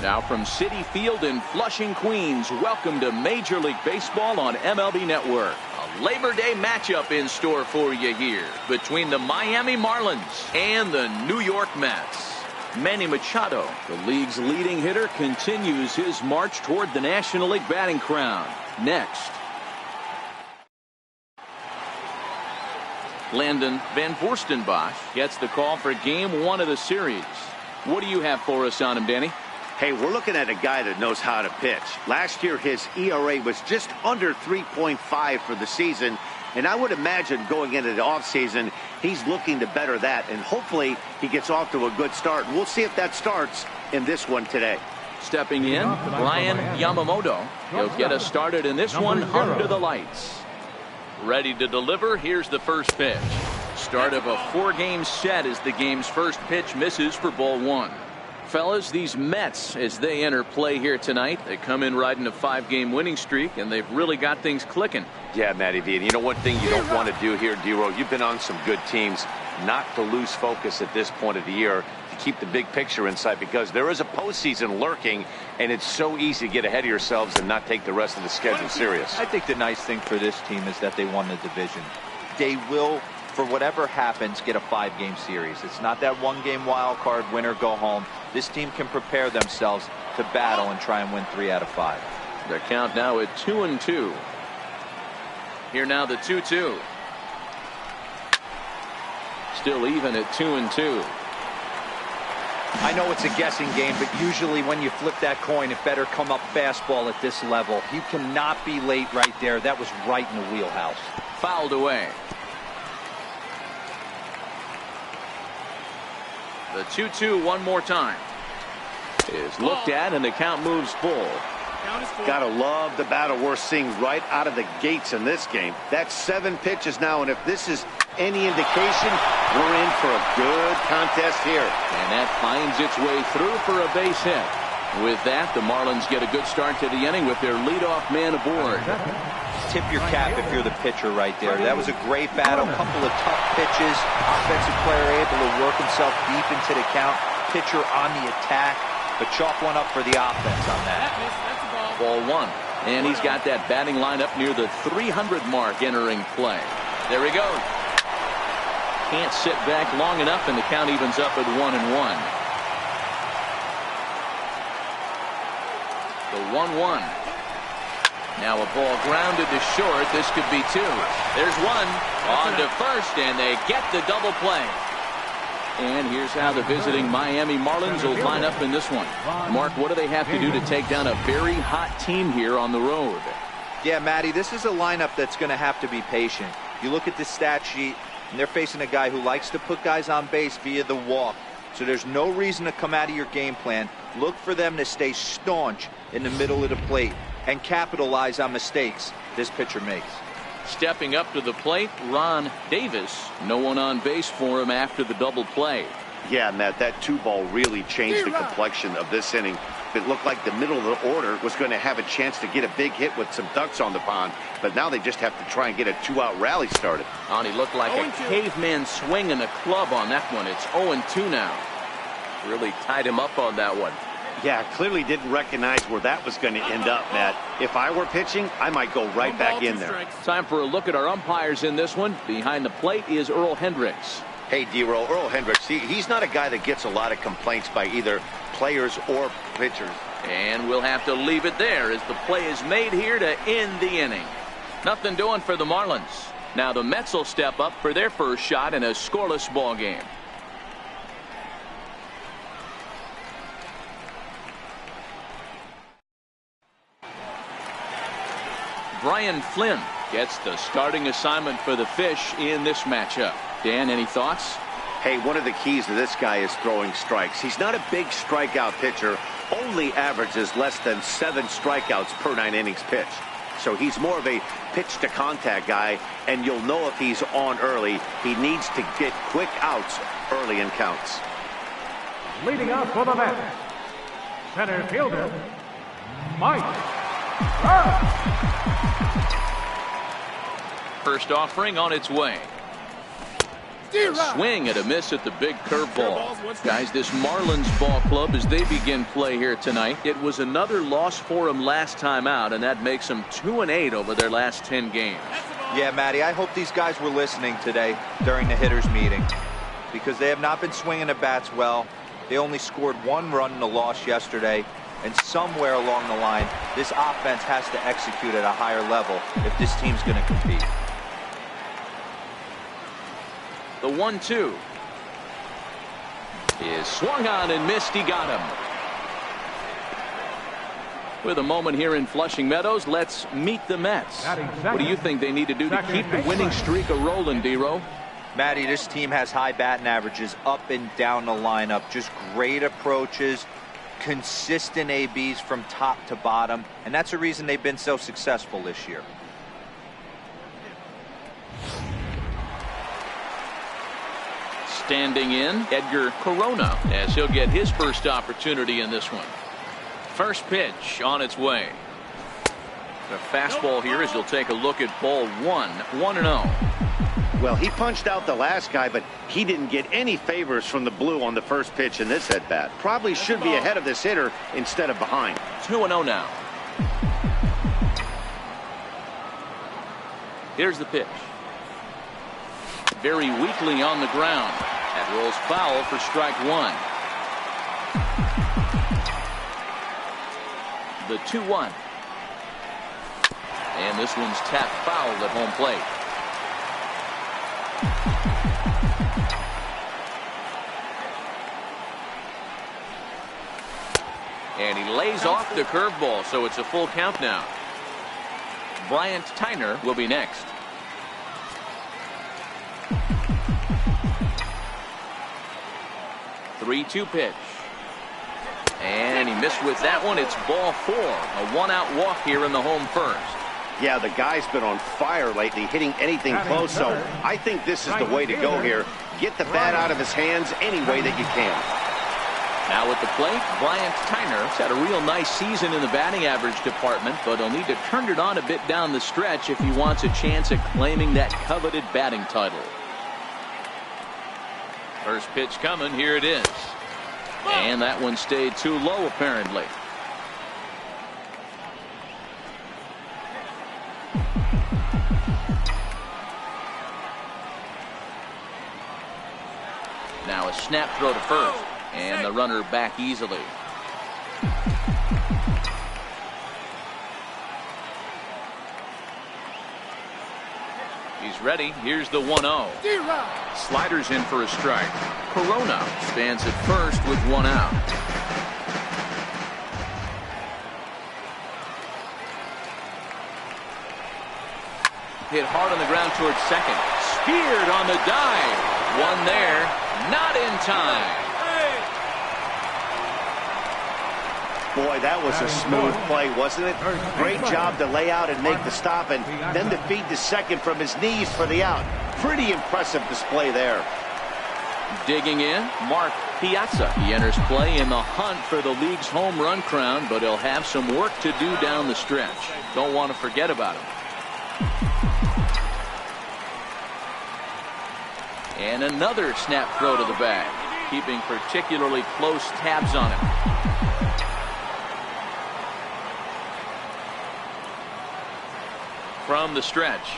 Now from Citi Field in Flushing, Queens, welcome to Major League Baseball on MLB Network. A Labor Day matchup in store for you here between the Miami Marlins and the New York Mets. Manny Machado, the league's leading hitter, continues his march toward the National League batting crown. Next, Landon Van Voorstenbosch gets the call for Game 1 of the series. What do you have for us on him, Danny? Hey, we're looking at a guy that knows how to pitch. Last year, his ERA was just under 3.5 for the season. And I would imagine going into the offseason, he's looking to better that. And hopefully he gets off to a good start. We'll see if that starts in this one today. Stepping in, Ryan Yamamoto. He'll get us started in this one under the lights. Ready to deliver. Here's the first pitch. Start of a 4-game set as the game's first pitch misses for ball 1. Fellas, these Mets, as they enter play here tonight, they come in riding a 5-game winning streak, and they've really got things clicking. Yeah, Matty V. And you know one thing you don't want to do here, D-Row, you've been on some good teams, not to lose focus at this point of the year, to keep the big picture in sight, because there is a postseason lurking, and it's so easy to get ahead of yourselves and not take the rest of the schedule serious. I think the nice thing for this team is that they won the division. They will, for whatever happens, get a 5-game series. It's not that 1-game wild card, winner go home. This team can prepare themselves to battle and try and win 3 out of 5. Their count now at 2-2. Here now the 2-2. Still even at 2-2. I know it's a guessing game, but usually when you flip that coin, it better come up fastball at this level. You cannot be late right there. That was right in the wheelhouse. Fouled away. The 2-2 one more time is looked at, and the count moves full. Gotta love the battle we're seeing right out of the gates in this game. That's 7 pitches now, and if this is any indication, we're in for a good contest here. And that finds its way through for a base hit. With that, the Marlins get a good start to the inning with their leadoff man aboard. Tip your cap if you're the pitcher right there. That was a great battle. Couple of tough pitches. Offensive player able to work himself deep into the count. Pitcher on the attack. But chalk one up for the offense on that. Ball 1. And he's got that batting lineup near the 300 mark entering play. There he goes. Can't sit back long enough, and the count evens up at 1-1. The 1-1. Now a ball grounded to short. This could be 2. There's 1 on to first, and they get the double play. And here's how the visiting Miami Marlins will line up in this one. Mark, what do they have to do to take down a very hot team here on the road? Yeah, Matty, this is a lineup that's going to have to be patient. You look at the stat sheet, and they're facing a guy who likes to put guys on base via the walk. So there's no reason to come out of your game plan. Look for them to stay staunch in the middle of the plate and capitalize on mistakes this pitcher makes. Stepping up to the plate, Ron Davis. No one on base for him after the double play. Yeah, Matt, that 2-ball really changed the complexion of this inning. It looked like the middle of the order was going to have a chance to get a big hit with some ducks on the pond, but now they just have to try and get a 2-out rally started. And he looked like a caveman swinging a club on that one. It's 0-2 now. Really tied him up on that one. Yeah, clearly didn't recognize where that was going to end up, Matt. If I were pitching, I might go right back in there. Time for a look at our umpires in this one. Behind the plate is Earl Hendricks. Hey, D-Roll, Earl Hendricks, he's not a guy that gets a lot of complaints by either players or pitchers. And we'll have to leave it there as the play is made here to end the inning. Nothing doing for the Marlins. Now the Mets will step up for their first shot in a scoreless ball game. Brian Flynn gets the starting assignment for the Fish in this matchup. Dan, any thoughts? Hey, one of the keys to this guy is throwing strikes. He's not a big strikeout pitcher, only averages less than 7 strikeouts per 9 innings pitched. So he's more of a pitch to contact guy, and you'll know if he's on early. He needs to get quick outs early in counts. Leading out for the Mets, center fielder, Mike Trout. First offering on its way. A swing and a miss at the big curveball. Guys, this Marlins ball club, as they begin play here tonight, it was another loss for them last time out, and that makes them 2-8 over their last 10 games. Yeah, Matty, I hope these guys were listening today during the hitters meeting, because they have not been swinging the bats well. They only scored 1 run in the loss yesterday, and somewhere along the line, this offense has to execute at a higher level if this team's going to compete. The 1-2 is swung on and missed. He got him. With a moment here in Flushing Meadows, let's meet the Mets. What do you think they need to do to keep the winning streak a-rolling, D-Row? Matty, this team has high batting averages up and down the lineup. Just great approaches, consistent ABs from top to bottom, and that's the reason they've been so successful this year. Standing in, Edgar Corona, as he'll get his first opportunity in this one. First pitch on its way. The fastball here as he'll take a look at ball 1, 1-0. Well, he punched out the last guy, but he didn't get any favors from the blue on the first pitch in this at-bat. Probably should be ahead of this hitter instead of behind. 2-0 now. Here's the pitch. Very weakly on the ground. That rolls foul for strike 1. The 2-1. And this one's tapped foul at home plate. And he lays off the curveball, so it's a full count now. Bryant Tyner will be next. The 3-2 pitch. And he missed with that one. It's ball 4. A 1-out walk here in the home first. Yeah, the guy's been on fire lately, hitting anything close, so I think this is the way to go here. Get the bat out of his hands any way that you can. Now at the plate, Bryant Tyner has had a real nice season in the batting average department, but he'll need to turn it on a bit down the stretch if he wants a chance at claiming that coveted batting title. First pitch coming, here it is. And that one stayed too low apparently. Now a snap throw to first, and the runner back easily. He's ready. Here's the 1-0. Sliders in for a strike. Corona stands at first with 1 out. Hit hard on the ground towards second. Speared on the dive. One there. Not in time. Boy, that was a smooth play, wasn't it? Great job to lay out and make the stop, and then to feed to second from his knees for the out. Pretty impressive display there. Digging in, Mark Piazza. He enters play in the hunt for the league's home run crown, but he'll have some work to do down the stretch. Don't want to forget about him. And another snap throw to the bag, keeping particularly close tabs on him. From the stretch,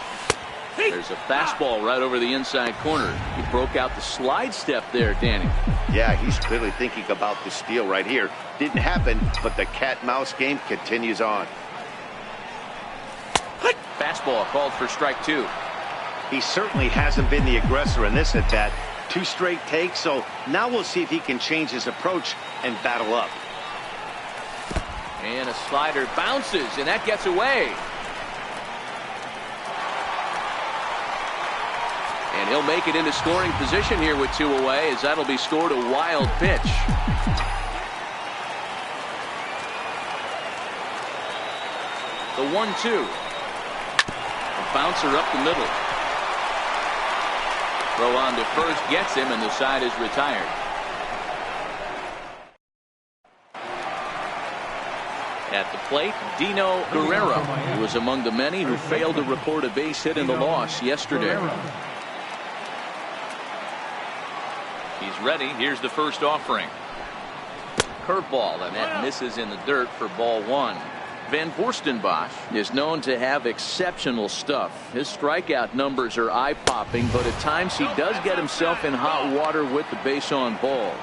there's a fastball right over the inside corner. He broke out the slide step there, Danny. Yeah, he's clearly thinking about the steal right here. Didn't happen, but the cat-mouse game continues on. Fastball called for strike 2. He certainly hasn't been the aggressor in this at-bat. 2 straight takes, so now we'll see if he can change his approach and battle up. And a slider bounces, and that gets away. And he'll make it into scoring position here with 2 away, as that'll be scored a wild pitch. The 1-2. A bouncer up the middle. Throw on to first gets him, and the side is retired. At the plate, Dino Guerrero, who was among the many who failed to record a base hit in the loss yesterday. He's ready. Here's the first offering. Curveball, and that misses in the dirt for ball one. Van Forstenbosch is known to have exceptional stuff. His strikeout numbers are eye-popping, but at times he does get himself in hot water with the base on balls.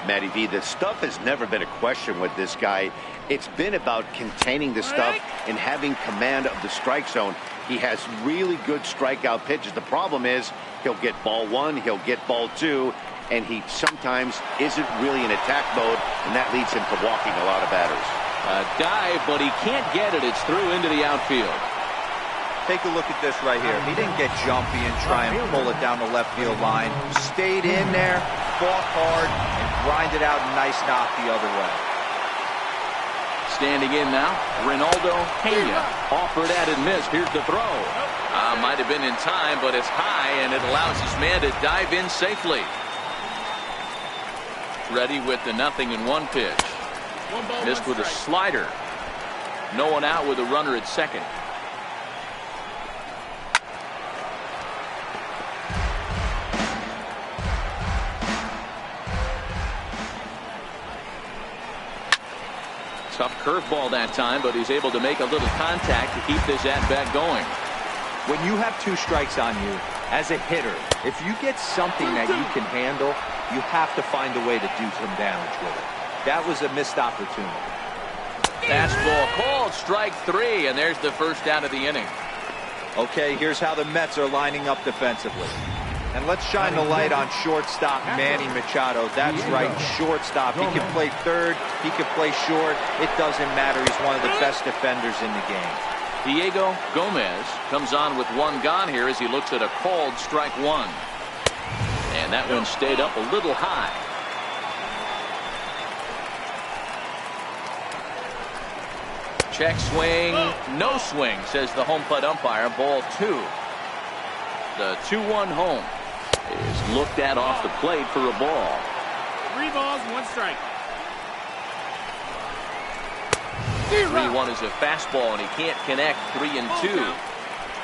Matty V, the stuff has never been a question with this guy. It's been about containing the stuff and having command of the strike zone. He has really good strikeout pitches. The problem is he'll get ball one, he'll get ball two, and he sometimes isn't really in attack mode, and that leads him to walking a lot of batters. A dive, but he can't get it. It's through into the outfield. Take a look at this right here. He didn't get jumpy and try and pull it down the left field line. Stayed in there, fought hard, and grinded out a nice knock the other way. Standing in now, Ronaldo Pena. Offered at and missed. Here's the throw. Might have been in time, but it's high, and it allows his man to dive in safely. Ready with the 0-1 pitch. Missed with a slider. No one out with a runner at second. Tough curveball that time, but he's able to make a little contact to keep this at-bat going. When you have 2 strikes on you, as a hitter, if you get something that you can handle, you have to find a way to do some damage with it. That was a missed opportunity. Fastball called, strike 3, and there's the first out of the inning. Okay, here's how the Mets are lining up defensively. And let's shine the light on shortstop Manny Machado. That's right, shortstop. He can play third, he can play short. It doesn't matter. He's one of the best defenders in the game. Diego Gomez comes on with 1 gone here as he looks at a called strike 1. And that one stayed up a little high. Check swing, no swing, says the home plate umpire. Ball 2. The 2-1 home is looked at off the plate for a ball. 3 balls, 1 strike. 3-1 is a fastball, and he can't connect. 3-2.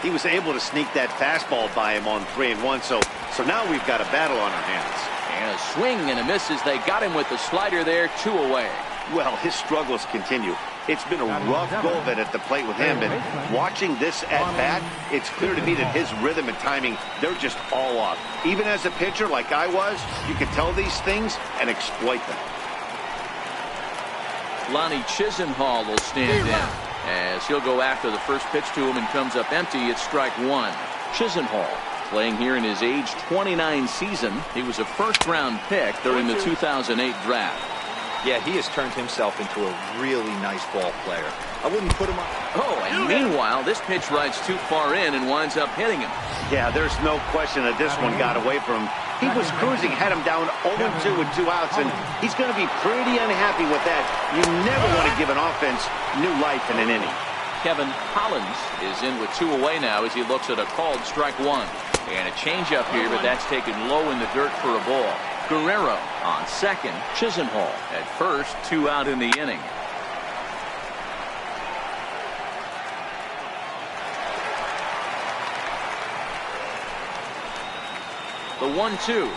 He was able to sneak that fastball by him on 3-1, so now we've got a battle on our hands. And a swing and a miss as they got him with the slider there. 2 away. Well, his struggles continue. It's been a rough go of it at the plate with him, and watching this at-bat, it's clear to me that his rhythm and timing, they're just all off. Even as a pitcher like I was, you can tell these things and exploit them. Lonnie Chisenhall will stand in as he'll go after the first pitch to him and comes up empty. It's strike 1. Chisenhall playing here in his age 29 season. He was a first-round pick during the 2008 draft. Yeah, he has turned himself into a really nice ball player. I wouldn't put him on. Oh, and meanwhile, this pitch rides too far in and winds up hitting him. Yeah, there's no question that this one got away from him. He was cruising, had him down 0-2 with 2 outs, and he's going to be pretty unhappy with that. You never want to give an offense new life in an inning. Kevin Hollins is in with 2 away now as he looks at a called strike 1. And a changeup here, but that's taken low in the dirt for a ball. Guerrero on second. Chisenhall at first. 2 out in the inning. The 1-2.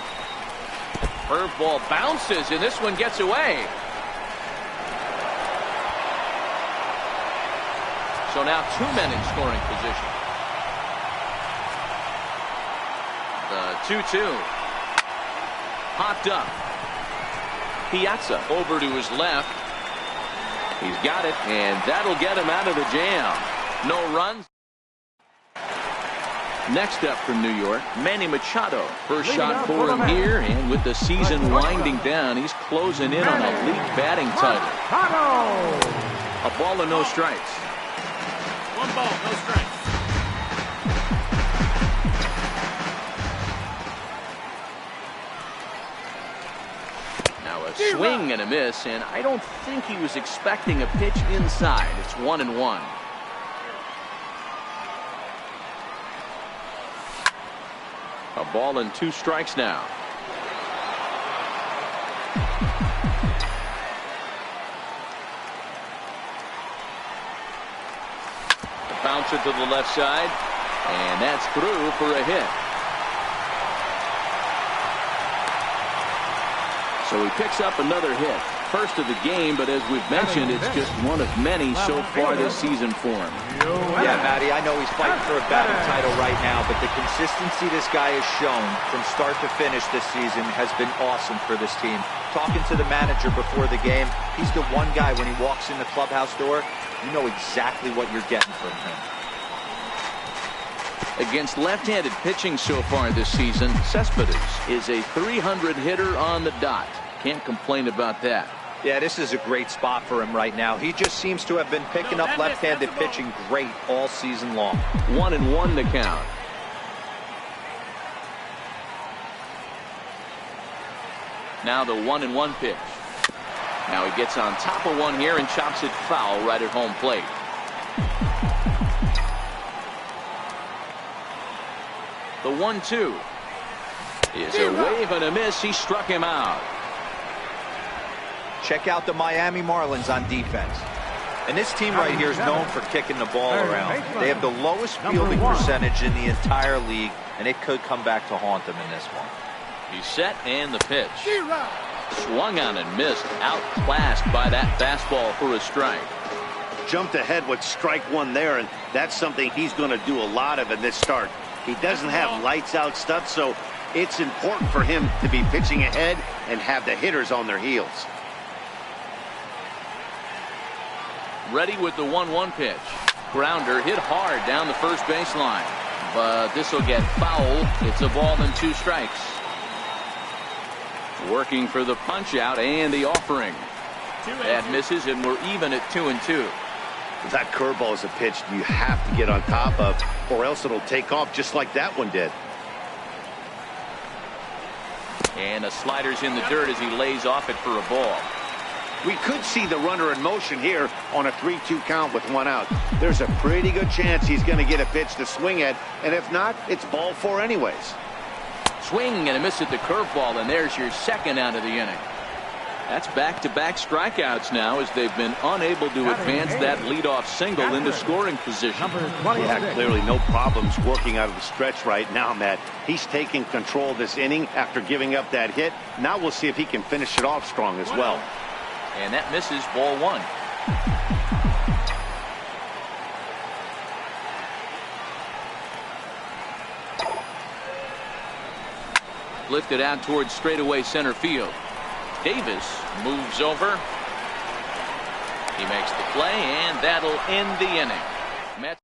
Curveball bounces, and this one gets away. So now 2 men in scoring position. The 2-2. Popped up. Piazza over to his left. He's got it, and that'll get him out of the jam. No runs. Next up from New York, Manny Machado. First shot for him here, and with the season winding down, he's closing in on a league batting title. A ball and no strikes. 1 ball, no strikes. Swing and a miss, and I don't think he was expecting a pitch inside. It's 1-1. A ball and 2 strikes now. The bouncer to the left side, and that's through for a hit. So he picks up another hit. First of the game, but as we've mentioned, it's just one of many so far this season for him. Yeah, Matty, I know he's fighting for a batting title right now, but the consistency this guy has shown from start to finish this season has been awesome for this team. Talking to the manager before the game, he's the one guy when he walks in the clubhouse door, you know exactly what you're getting from him. Against left-handed pitching so far this season, Cespedes is a 300 hitter on the dot. Can't complain about that. Yeah, this is a great spot for him right now. He just seems to have been picking up left-handed pitching great all season long. 1-1 the count. Now the 1-1 pitch. Now he gets on top of one here and chops it foul right at home plate. The 1-2 is a wave and a miss. He struck him out. Check out the Miami Marlins on defense. And this team right here is known for kicking the ball around. They have the lowest fielding percentage in the entire league, and it could come back to haunt them in this one. He's set and the pitch. Swung on and missed. Outclassed by that fastball for a strike. Jumped ahead with strike one there, and that's something he's going to do a lot of in this start. He doesn't have lights out stuff, so it's important for him to be pitching ahead and have the hitters on their heels. Ready with the 1-1 pitch. Grounder hit hard down the first baseline, but this will get foul. It's a ball and 2 strikes. Working for the punch out and the offering. That misses, and we're even at 2-2. That curveball is a pitch you have to get on top of, or else it'll take off just like that one did. And the slider's in the dirt as he lays off it for a ball. We could see the runner in motion here on a 3-2 count with 1 out. There's a pretty good chance he's going to get a pitch to swing at, and if not, it's ball 4 anyways. Swing and a miss at the curveball, and there's your second out of the inning. That's back-to-back strikeouts now as they've been unable to advance that leadoff single into scoring position. Yeah, clearly no problems working out of the stretch right now, Matt. He's taking control of this inning after giving up that hit. Now we'll see if he can finish it off strong as well. And that misses, ball 1. Lifted out towards straightaway center field. Davis moves over. He makes the play, and that'll end the inning. Mets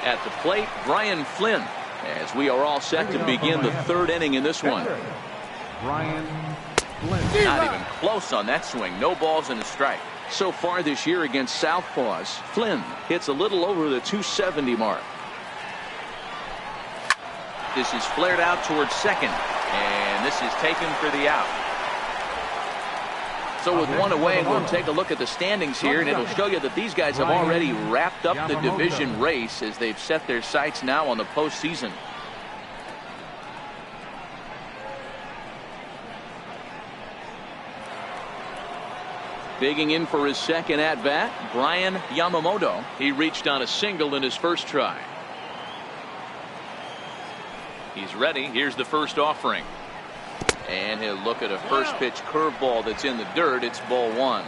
at the plate, Brian Flynn, as we are all set to begin the 3rd inning in this one. Brian Flynn. Not even close on that swing. No balls and a strike. So far this year against Southpaws, Flynn hits a little over the 270 mark. This is flared out towards second, and this is taken for the out. So with 1 away, we'll take a look at the standings here, and it'll show you that these guys have already wrapped up the division race as they've set their sights now on the postseason. Digging in for his second at-bat, Brian Yamamoto. He reached on a single in his first try. He's ready. Here's the first offering. And he'll look at a first pitch curveball that's in the dirt. It's ball 1.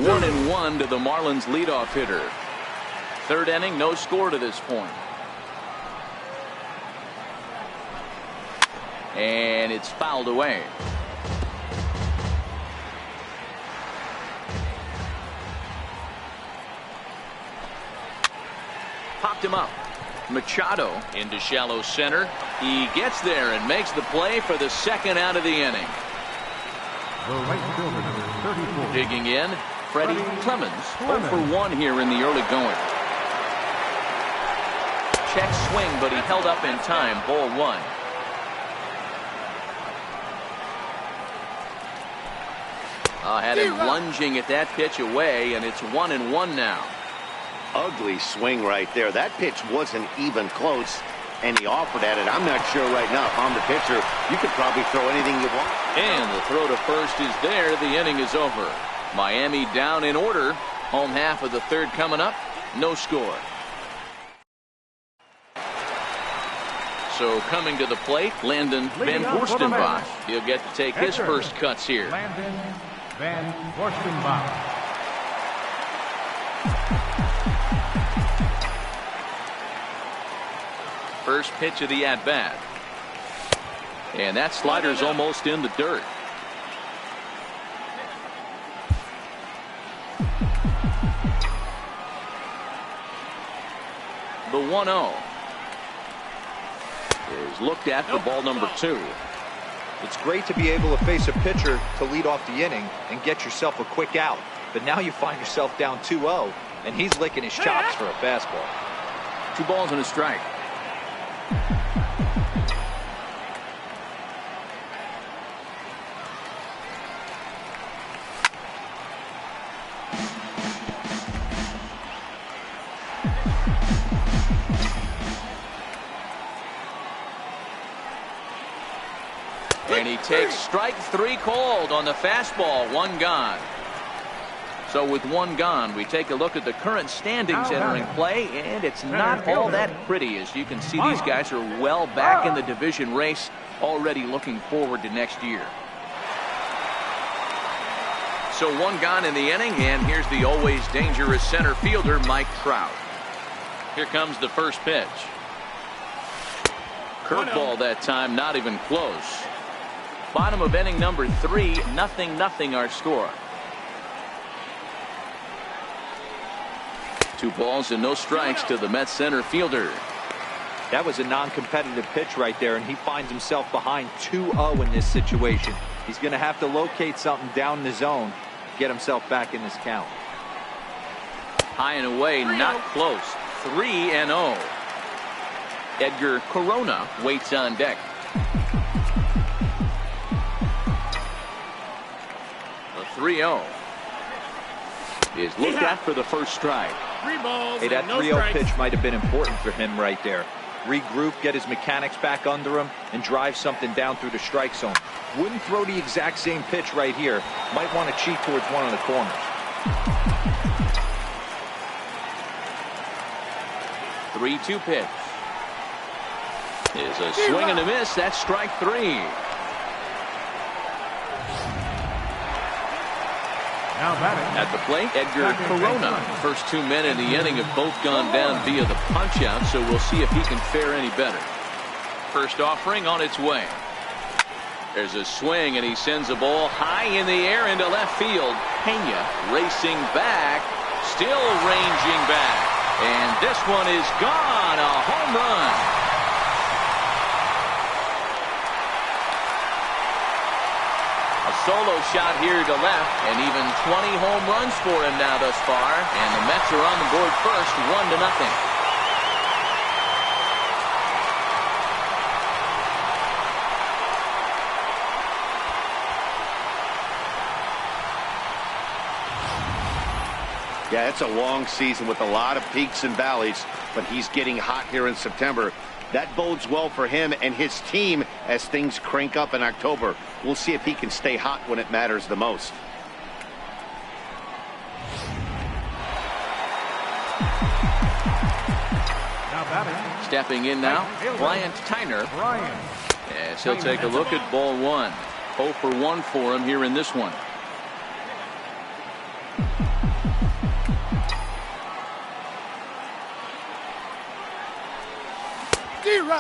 One and 1 to the Marlins leadoff hitter. 3rd inning, no score to this point. And it's fouled away. Popped him up. Machado into shallow center. He gets there and makes the play for the second out of the inning. The right fielder, number 34. Digging in, Freddie Clemens. 0 for 1 here in the early going. Check swing, but he held up in time. Ball 1. Had him lunging at that pitch away, and it's 1-1 now. Ugly swing right there. That pitch wasn't even close, and he offered at it. I'm not sure right now if I'm the pitcher, you could probably throw anything you want. And the throw to first is there. The inning is over. Miami down in order. Home half of the 3rd coming up. No score. So coming to the plate, Landon Van Forstenbach. He'll get to take his first cuts here. Landon Van Forstenbach. First pitch of the at-bat. And that slider's almost in the dirt. The 1-0 is looked at for ball number 2. It's great to be able to face a pitcher to lead off the inning and get yourself a quick out. But now you find yourself down 2-0, and he's licking his chops for a fastball. 2 balls and a strike. And he takes strike 3 called on the fastball. 1 gone. So with 1 gone, we take a look at the current standings entering play, and it's not all that pretty. As you can see, these guys are well back in the division race, already looking forward to next year. So 1 gone in the inning, and here's the always dangerous center fielder, Mike Trout. Here comes the first pitch. Curveball that time, not even close. Bottom of inning number 3, 0-0 our score. 2 balls and no strikes to the Mets center fielder. That was a non-competitive pitch right there, and he finds himself behind 2-0 in this situation. He's going to have to locate something down in the zone, get himself back in this count. High and away, not close. 3-0. Edgar Corona waits on deck. The 3-0 is looked at for the first strike. 3 balls. Hey, that and no 3-0 strikes. pitch might have been important for him right there. Regroup, get his mechanics back under him, and drive something down through the strike zone. Wouldn't throw the exact same pitch right here. Might want to cheat towards one of the corners. 3-2 pitch. Is a swing and a miss. That's strike 3. Now batting. At the plate, Edgar Corona. First 2 men in the inning have both gone down via the punch-out, so we'll see if he can fare any better. First offering on its way. There's a swing, and he sends a ball high in the air into left field. Pena racing back, still ranging back. And this one is gone, a home run. A solo shot here to left, and even 20 home runs for him now thus far. And the Mets are on the board first, 1-0. Yeah, it's a long season with a lot of peaks and valleys, but he's getting hot here in September. That bodes well for him and his team as things crank up in October. We'll see if he can stay hot when it matters the most. Now batting. Stepping in now, Bryant Tyner. As he'll take a look at ball 1. 0 for 1 for him here in this one.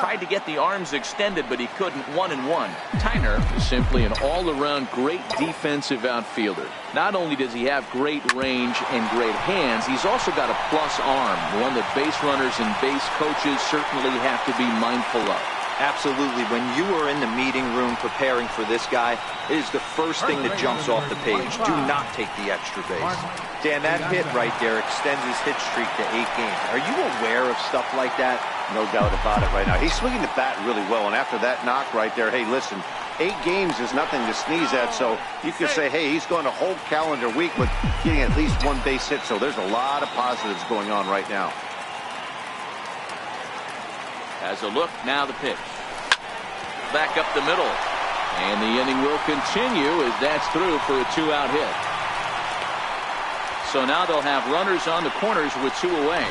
Tried to get the arms extended, but he couldn't. 1-1. Tyner is simply an all-around great defensive outfielder. Not only does he have great range and great hands, he's also got a plus arm, one that base runners and base coaches certainly have to be mindful of. Absolutely. When you are in the meeting room preparing for this guy, it is the first thing that jumps off the page. Do not take the extra base. Dan, that hit right there extends his hit streak to 8 games. Are you aware of stuff like that? No doubt about it right now. He's swinging the bat really well, and after that knock right there, hey, listen, 8 games is nothing to sneeze at, so you can say, hey, he's going a whole calendar week with getting at least 1 base hit, so there's a lot of positives going on right now. As a look, now the pitch. Back up the middle. And the inning will continue as that's through for a 2-out hit. So now they'll have runners on the corners with 2 away.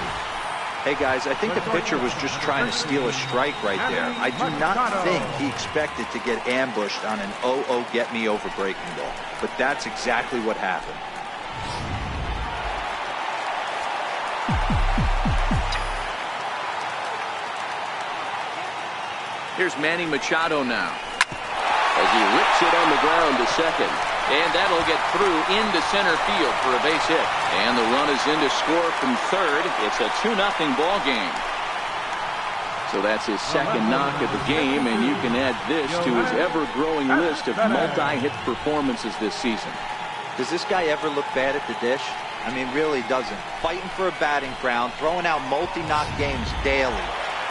Hey guys, I think the pitcher was just trying to steal a strike right there. I do not think he expected to get ambushed on an 0-0 get me over breaking ball, but that's exactly what happened. Here's Manny Machado now as he rips it on the ground to second. And that'll get through into center field for a base hit. And the run is in to score from third. It's a 2-0 ball game. So that's his second knock of the game, and you can add this to his ever-growing list of multi-hit performances this season. Does this guy ever look bad at the dish? I mean, really doesn't. Fighting for a batting crown, throwing out multi-knock games daily.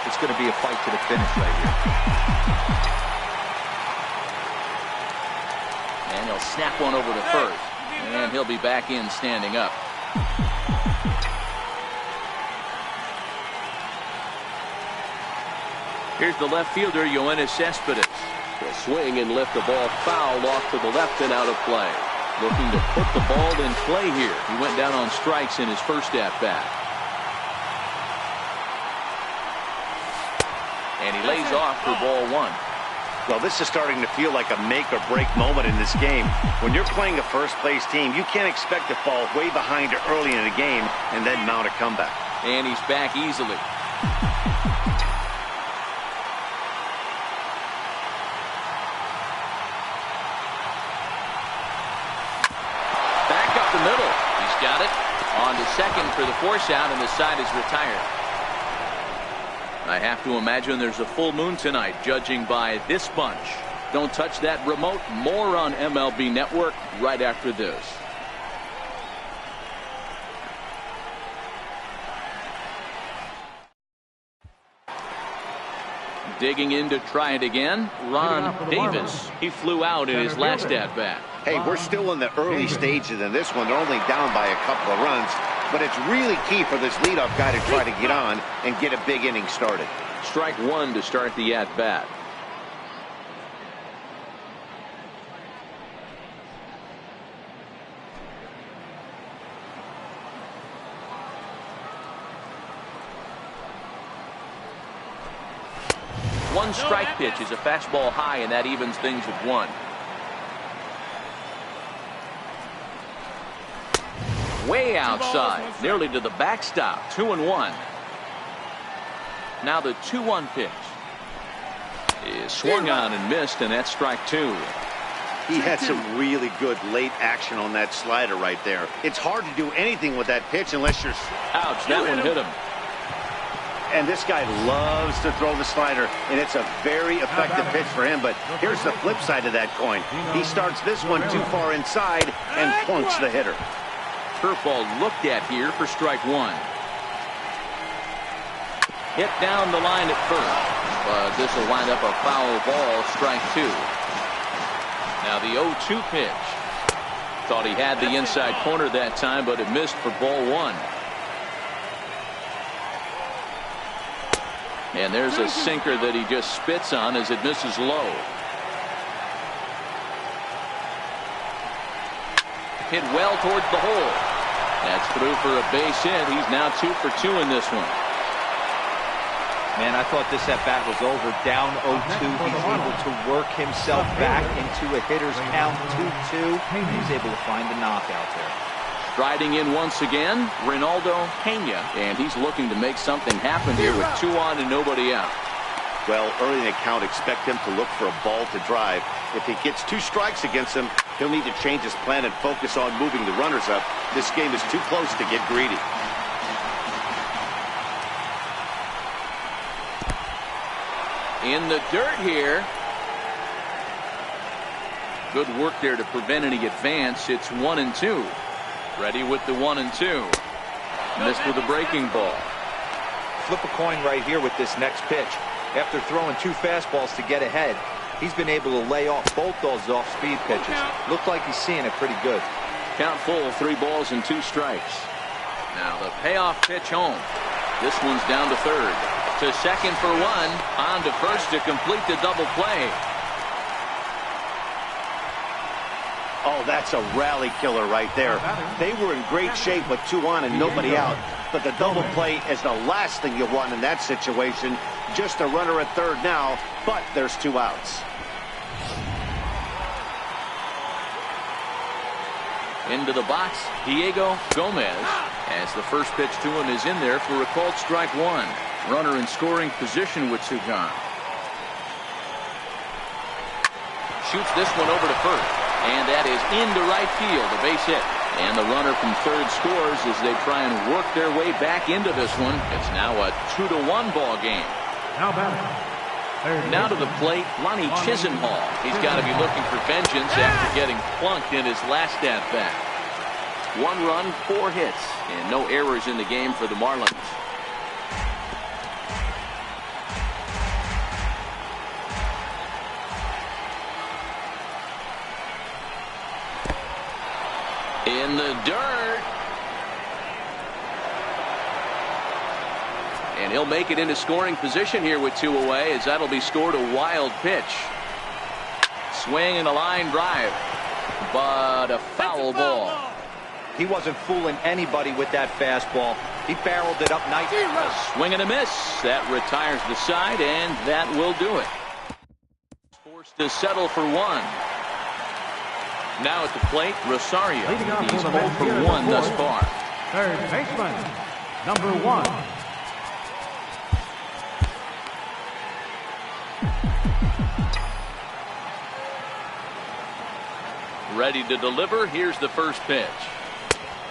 It's going to be a fight to the finish right here. And he'll snap one over to first. And he'll be back in standing up. Here's the left fielder, Yoenis Cespedes. He'll swing and lift the ball foul off to the left and out of play. Looking to put the ball in play here. He went down on strikes in his first at-bat. And he lays off for ball one. Well, this is starting to feel like a make-or-break moment in this game. When you're playing a first-place team, you can't expect to fall way behind early in the game and then mount a comeback. And he's back easily. Back up the middle. He's got it. On to second for the force out, and the side is retired. I have to imagine there's a full moon tonight, judging by this bunch. Don't touch that remote. More on MLB Network right after this. Digging in to try it again, Ron Davis. He flew out in his last at-bat. Hey, we're still in the early stages in this one. They're only down by a couple of runs. But it's really key for this leadoff guy to try to get on and get a big inning started. Strike one to start the at-bat. One strike pitch is a fastball high, and that evens things at one. Way outside, nearly to the backstop. 2-1. Now the 2-1 pitch is swung on and missed, and that's strike two. He had some really good late action on that slider right there. It's hard to do anything with that pitch unless you're... Ouch, that one hit him. And this guy loves to throw the slider, and it's a very effective pitch for him. But here's the flip side of that coin. He starts this one too far inside and plunks the hitter. Curveball looked at here for strike one. Hit down the line at first, but this will wind up a foul ball, strike two. Now the 0-2 pitch. Thought he had the inside corner that time, but it missed for ball one. And there's a sinker that he just spits on as it misses low. Hit well towards the hole. That's through for a base hit. He's now 2 for 2 in this one. Man, I thought this at-bat was over. Down 0-2. He's able to work himself back into a hitter's count 2-2. He's able to find the knockout there. Striding in once again, Ronaldo Pena, and he's looking to make something happen here with 2 on and nobody out. Well, early in the count, expect him to look for a ball to drive. If he gets 2 strikes against him, he'll need to change his plan and focus on moving the runners up. This game is too close to get greedy. In the dirt here. Good work there to prevent any advance. It's 1-2. Ready with the 1-2. Missed with a breaking ball. Flip a coin right here with this next pitch. After throwing 2 fastballs to get ahead, he's been able to lay off both those off-speed pitches. Looked like he's seeing it pretty good. Count full, 3 balls and 2 strikes. Now the payoff pitch home. This one's down to third. To second for 1. On to first to complete the double play. Oh, that's a rally killer right there. They were in great shape with 2 on and nobody out. But the double play is the last thing you want in that situation. Just a runner at third now, but there's 2 outs. Into the box, Diego Gomez, as the first pitch to him is in there for a called strike 1. Runner in scoring position with 2 gone. Shoots this one over to first, and that is into right field, a base hit. And the runner from third scores as they try and work their way back into this one. It's now a 2-1 ball game. Now to the plate, Lonnie Chisenhall. He's got to be looking for vengeance after getting plunked in his last at-bat. 1 run, 4 hits, and no errors in the game for the Marlins. In the dirt. And he'll make it into scoring position here with 2 away, as that'll be scored a wild pitch. Swing and a line drive, but a foul ball. He wasn't fooling anybody with that fastball. He barreled it up nice. A swing and a miss. That retires the side, and that will do it. Forced to settle for 1. Now at the plate, Rosario. He's 0 for 1 thus far. Third baseman, number 1. Ready to deliver. Here's the first pitch.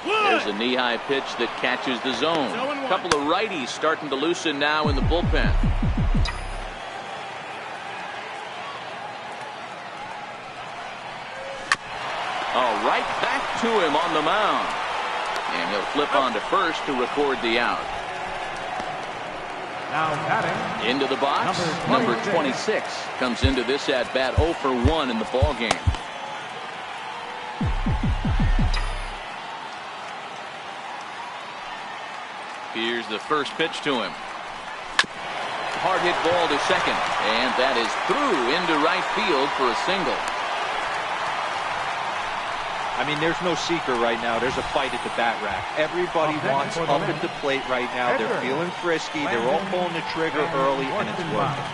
There's a knee-high pitch that catches the zone. A couple of righties starting to loosen now in the bullpen. Oh, right back to him on the mound. And he'll flip on to first to record the out. Now batting. Into the box, number 26 comes into this at-bat 0 for 1 in the ball game. Here's the first pitch to him. Hard hit ball to second, and that is through into right field for a single. I mean, there's no secret right now. There's a fight at the bat rack. Everybody wants up at the plate right now. They're feeling frisky. They're all pulling the trigger early, and it's working.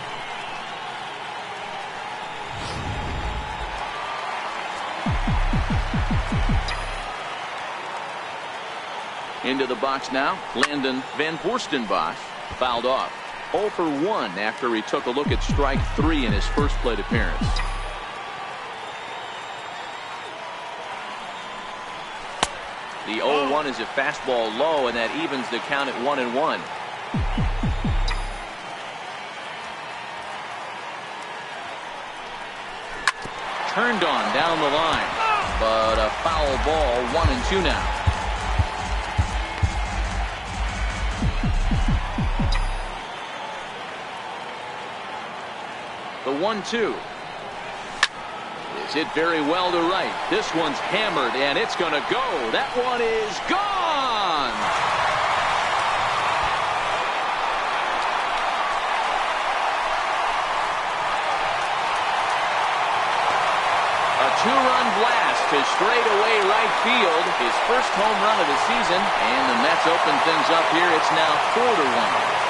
Into the box now, Landon Van Voorstenbosch fouled off. 0 for 1 after he took a look at strike 3 in his first plate appearance. The 0-1 is a fastball low, and that evens the count at 1-1. Turned on down the line, but a foul ball, 1-2 now. The 1-2. It's hit very well to right. This one's hammered, and it's going to go. That one is gone. A 2-run blast to straightaway right field. His first home run of the season, and the Mets open things up here. It's now 4-1.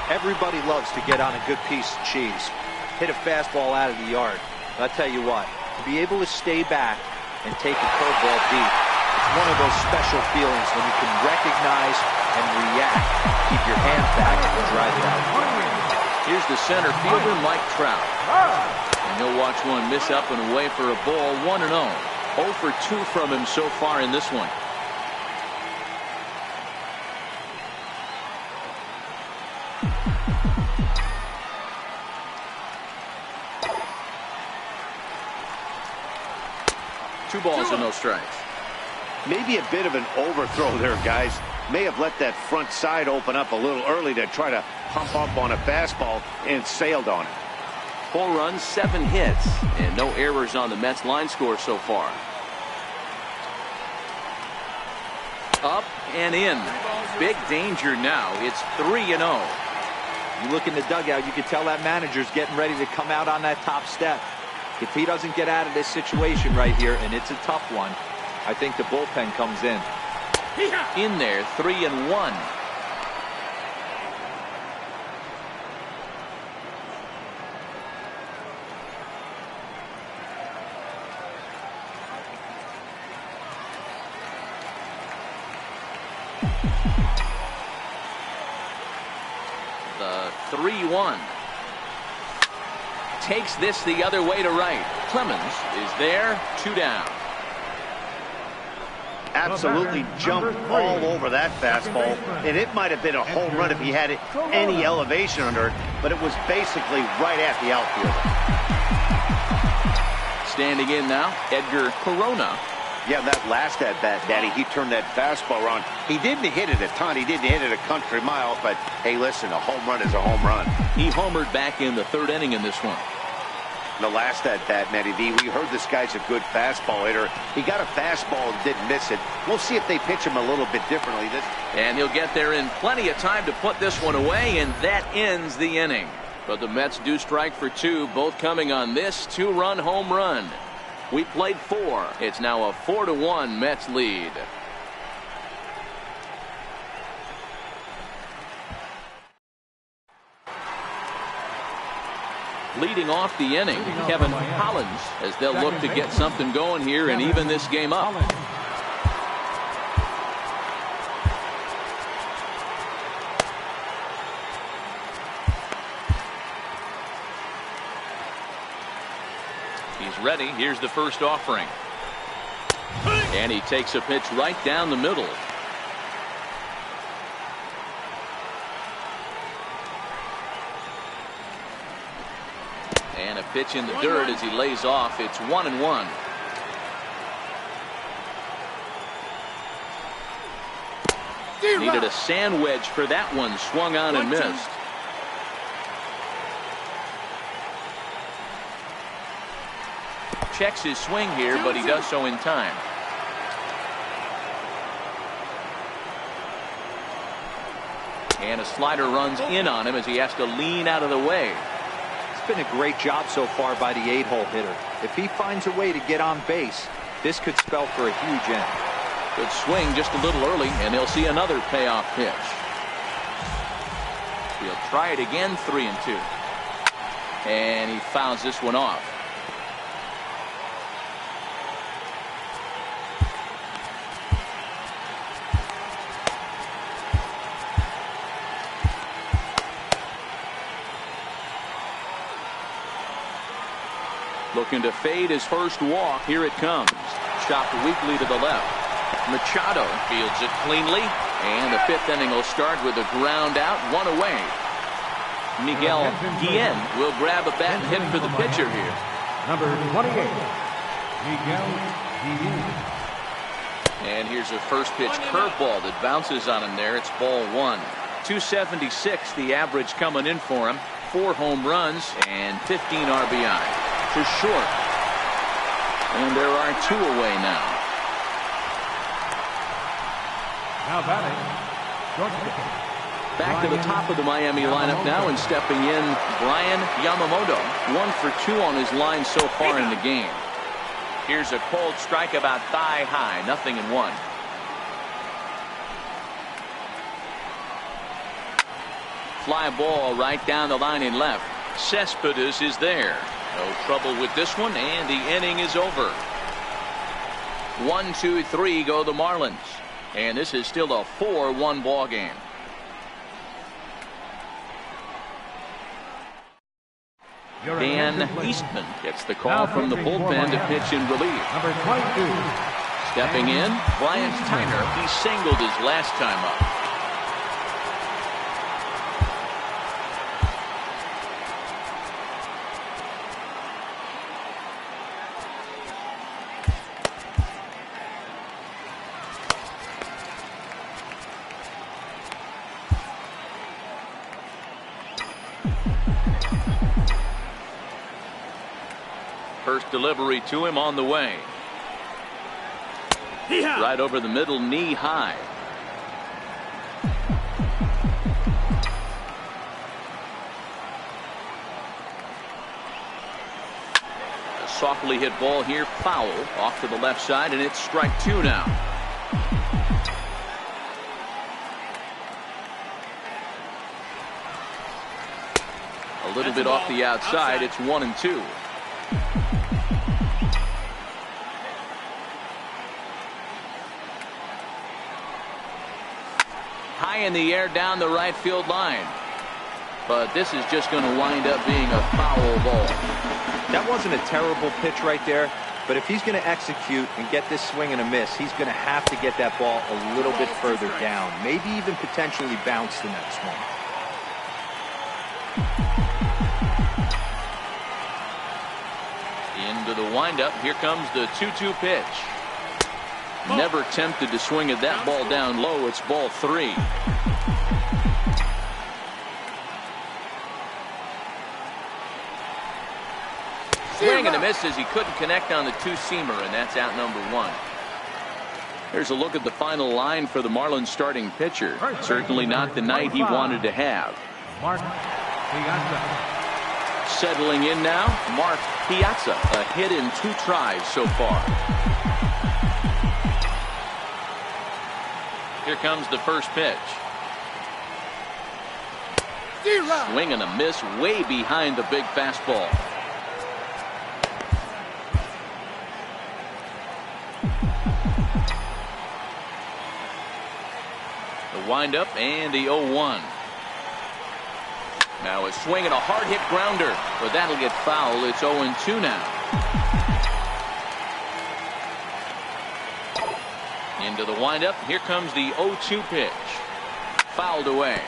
Everybody loves to get on a good piece of cheese, hit a fastball out of the yard. But I tell you what, to be able to stay back and take a curveball deep, it's one of those special feelings when you can recognize and react, keep your hands back and drive it out. Here's the center fielder, Mike Trout. And he'll watch one miss up and away for a ball, 1-0. 0 for 2 from him so far in this one. Two balls and no strikes. Maybe a bit of an overthrow there, guys. May have let that front side open up a little early to try to pump up on a fastball and sailed on it. 4 runs, 7 hits, and no errors on the Mets line score so far. Up and in. big danger now. It's 3-0. You look in the dugout, you can tell that manager's getting ready to come out on that top step. If he doesn't get out of this situation right here, and it's a tough one, I think the bullpen comes in. In there, 3-1. The 3-1. Takes this the other way to right. Clemens is there, 2 down. Absolutely jumped all over that fastball, and it might have been a home run if he had any elevation under it, but it was basically right at the outfielder. Standing in now, Edgar Corona. Yeah, that last at-bat, Daddy, he turned that fastball around. He didn't hit it a ton. He didn't hit it a country mile, but hey, listen, a home run is a home run. He homered back in the 3rd inning in this one. The last at-bat, Matty V, we heard this guy's a good fastball hitter. He got a fastball and didn't miss it. We'll see if they pitch him a little bit differently. And he'll get there in plenty of time to put this one away, and that ends the inning. But the Mets do strike for 2, both coming on this 2-run home run. We played 4. It's now a 4-1 Mets lead. Leading off the inning, Kevin Hollins, as they'll look to get something going here and even this game up. He's ready. Here's the first offering. And he takes a pitch right down the middle. And a pitch in the dirt as he lays off. It's 1-1. Needed a sand wedge for that one. Swung on and missed. Checks his swing here, but he does so in time. And a slider runs in on him as he has to lean out of the way. It's been a great job so far by the 8-hole hitter. If he finds a way to get on base, this could spell for a huge end. Good swing just a little early, and he'll see another payoff pitch. He'll try it again, 3-2. And he fouls this one off. Looking to fade his first walk. Here it comes. Chopped weakly to the left. Machado fields it cleanly. And the 5th inning will start with a ground out, 1 away. Miguel Guillen will grab a bat and hit for the pitcher here. Number 28, Miguel Guillen. And here's a first pitch curveball that bounces on him there. It's ball 1. 276 the average coming in for him. 4 home runs and 15 RBI. For short. And there are 2 away now. Now batting, shortstop. Back to the top of the Miami lineup now, and stepping in, Brian Yamamoto. 1 for 2 on his line so far in the game. Here's a cold strike about thigh high, 0-1. Fly ball right down the line in left. Cespedes is there. No trouble with this one, and the inning is over. 1, 2, 3 go the Marlins. And this is still a 4-1 ball game. Dan Eastman gets the call from the bullpen to pitch in relief. Number 22. Stepping in, Bryant Tyner. He singled his last time up. First delivery to him on the way. Right over the middle, knee high. A softly hit ball here, foul off to the left side, and it's strike two now. A little bit off the outside. It's 1-2. High in the air down the right field line. But this is just going to wind up being a foul ball. That wasn't a terrible pitch right there, but if he's going to execute and get this swing and a miss, he's going to have to get that ball a little bit further down, maybe even potentially bounce the next one. Into the windup. Here comes the 2-2 pitch. Never tempted to swing at that ball down low. It's ball three. Swing and a miss as he couldn't connect on the two-seamer, and that's out number one. Here's a look at the final line for the Marlins starting pitcher. Certainly not the night he wanted to have. Mark Piazza. Settling in now, Mark Piazza, a hit in 2 tries so far. Here comes the first pitch. Swing and a miss way behind the big fastball. The windup and the 0-1. Now a swing and a hard hit grounder, but that'll get foul. It's 0-2 now. Into the windup. Here comes the 0-2 pitch. Fouled away.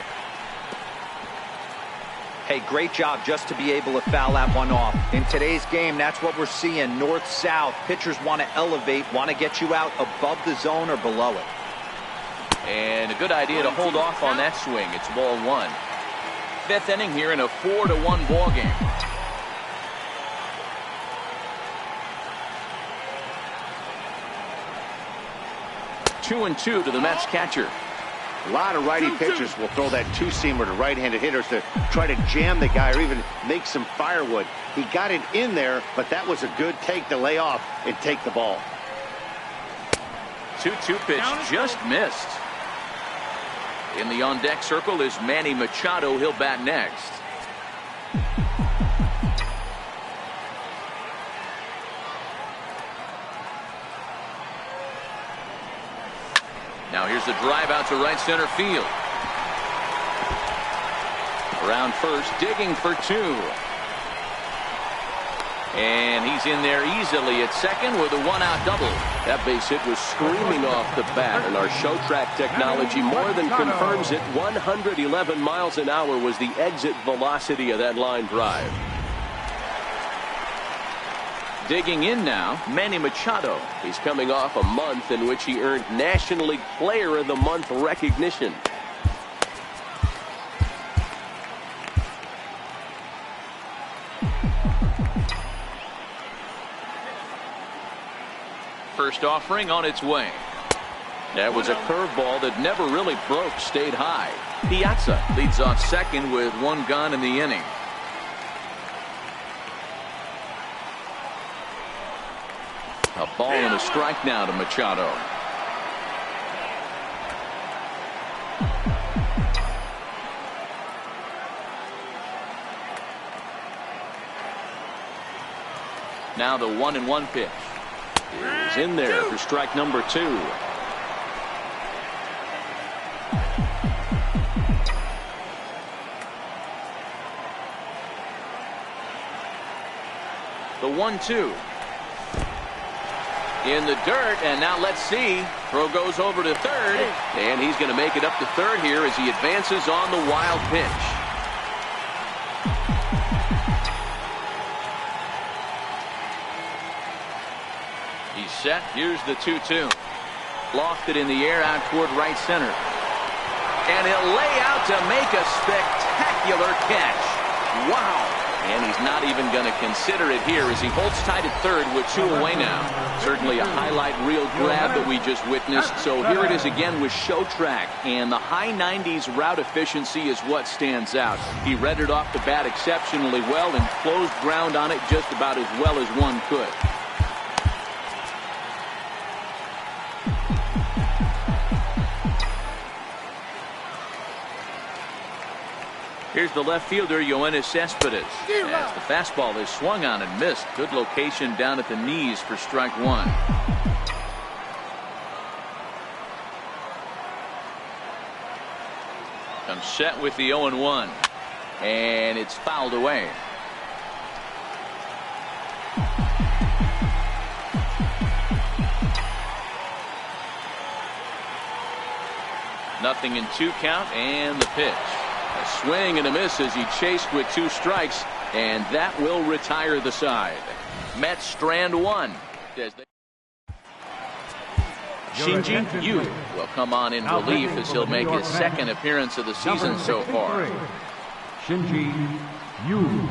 Hey, great job just to be able to foul that one off. In today's game, that's what we're seeing. North-south. Pitchers want to elevate, want to get you out above the zone or below it. And a good idea to hold off on that swing. It's ball one. 5th inning here in a 4-1 ball game. Two and two to the Mets catcher. A lot of righty pitchers will throw that two-seamer to right-handed hitters to try to jam the guy or even make some firewood. He got it in there, but that was a good take to lay off and take the ball. 2-2 pitch just missed. In the on-deck circle is Manny Machado. He'll bat next. Now here's a drive out to right center field. Around first, digging for 2. And he's in there easily at second with a 1-out double. That base hit was screaming off the bat, and our show track technology more than confirms it. 111 miles an hour was the exit velocity of that line drive. Digging in now, Manny Machado. He's coming off a month in which he earned National League Player of the Month recognition. First offering on its way. That was a curveball that never really broke, stayed high. Piazza leads off second with 1 gone in the inning. A ball and a strike now to Machado. Now the 1-1 pitch is in there for strike number 2. The 1-2 in the dirt, and now let's see. Throw goes over to third, and he's going to make it up to third here as he advances on the wild pitch. He's set. Here's the 2-2. Lofted in the air out toward right center. And he'll lay out to make a spectacular catch. Wow. And he's not even going to consider it here as he holds tight at third with 2 away now. Certainly a highlight reel grab that we just witnessed. So here it is again with Show Track. And the high 90s route efficiency is what stands out. He read it off the bat exceptionally well and closed ground on it just about as well as one could. Here's the left fielder, Yoenis Cespedes. As the fastball is swung on and missed. Good location down at the knees for strike 1. Comes set with the 0-1. And it's fouled away. Nothing in 2 count and the pitch. A swing and a miss as he chased with 2 strikes, and that will retire the side. Mets strand 1. Shinji Yu will come on in relief as he'll make his 2nd appearance of the season so far. Shinji Yu.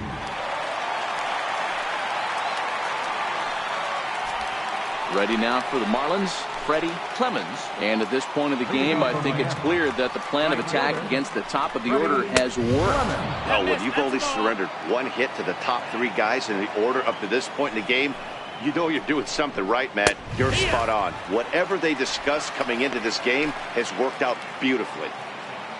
Ready now for the Marlins, Freddie Clemens. And at this point of the game, I think it's clear that the plan of attack against the top of the order has worked. Oh, when you've only surrendered 1 hit to the top 3 guys in the order up to this point in the game, you know you're doing something right, Matt. You're spot on. Whatever they discussed coming into this game has worked out beautifully.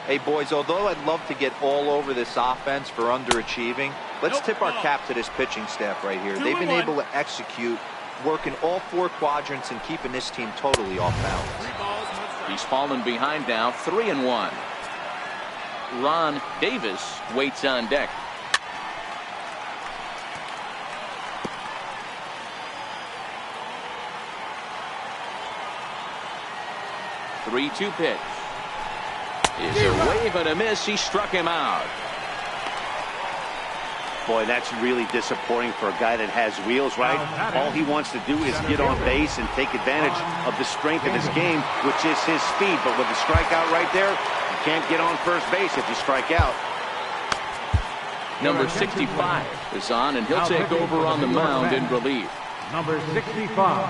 Hey, boys, although I'd love to get all over this offense for underachieving, let's tip our cap to this pitching staff right here. They've been able to execute, working all 4 quadrants and keeping this team totally off balance. He's fallen behind now, 3-1. Ron Davis waits on deck. Three-two pitch. Is a wave and a miss. He struck him out. Boy, that's really disappointing for a guy that has wheels, right? All he wants to do is get on base and take advantage of the strength of his game, which is his speed. But with the strikeout right there, you can't get on first base if you strike out. Number 65 is on, and he'll take over on the mound in relief. Number 65.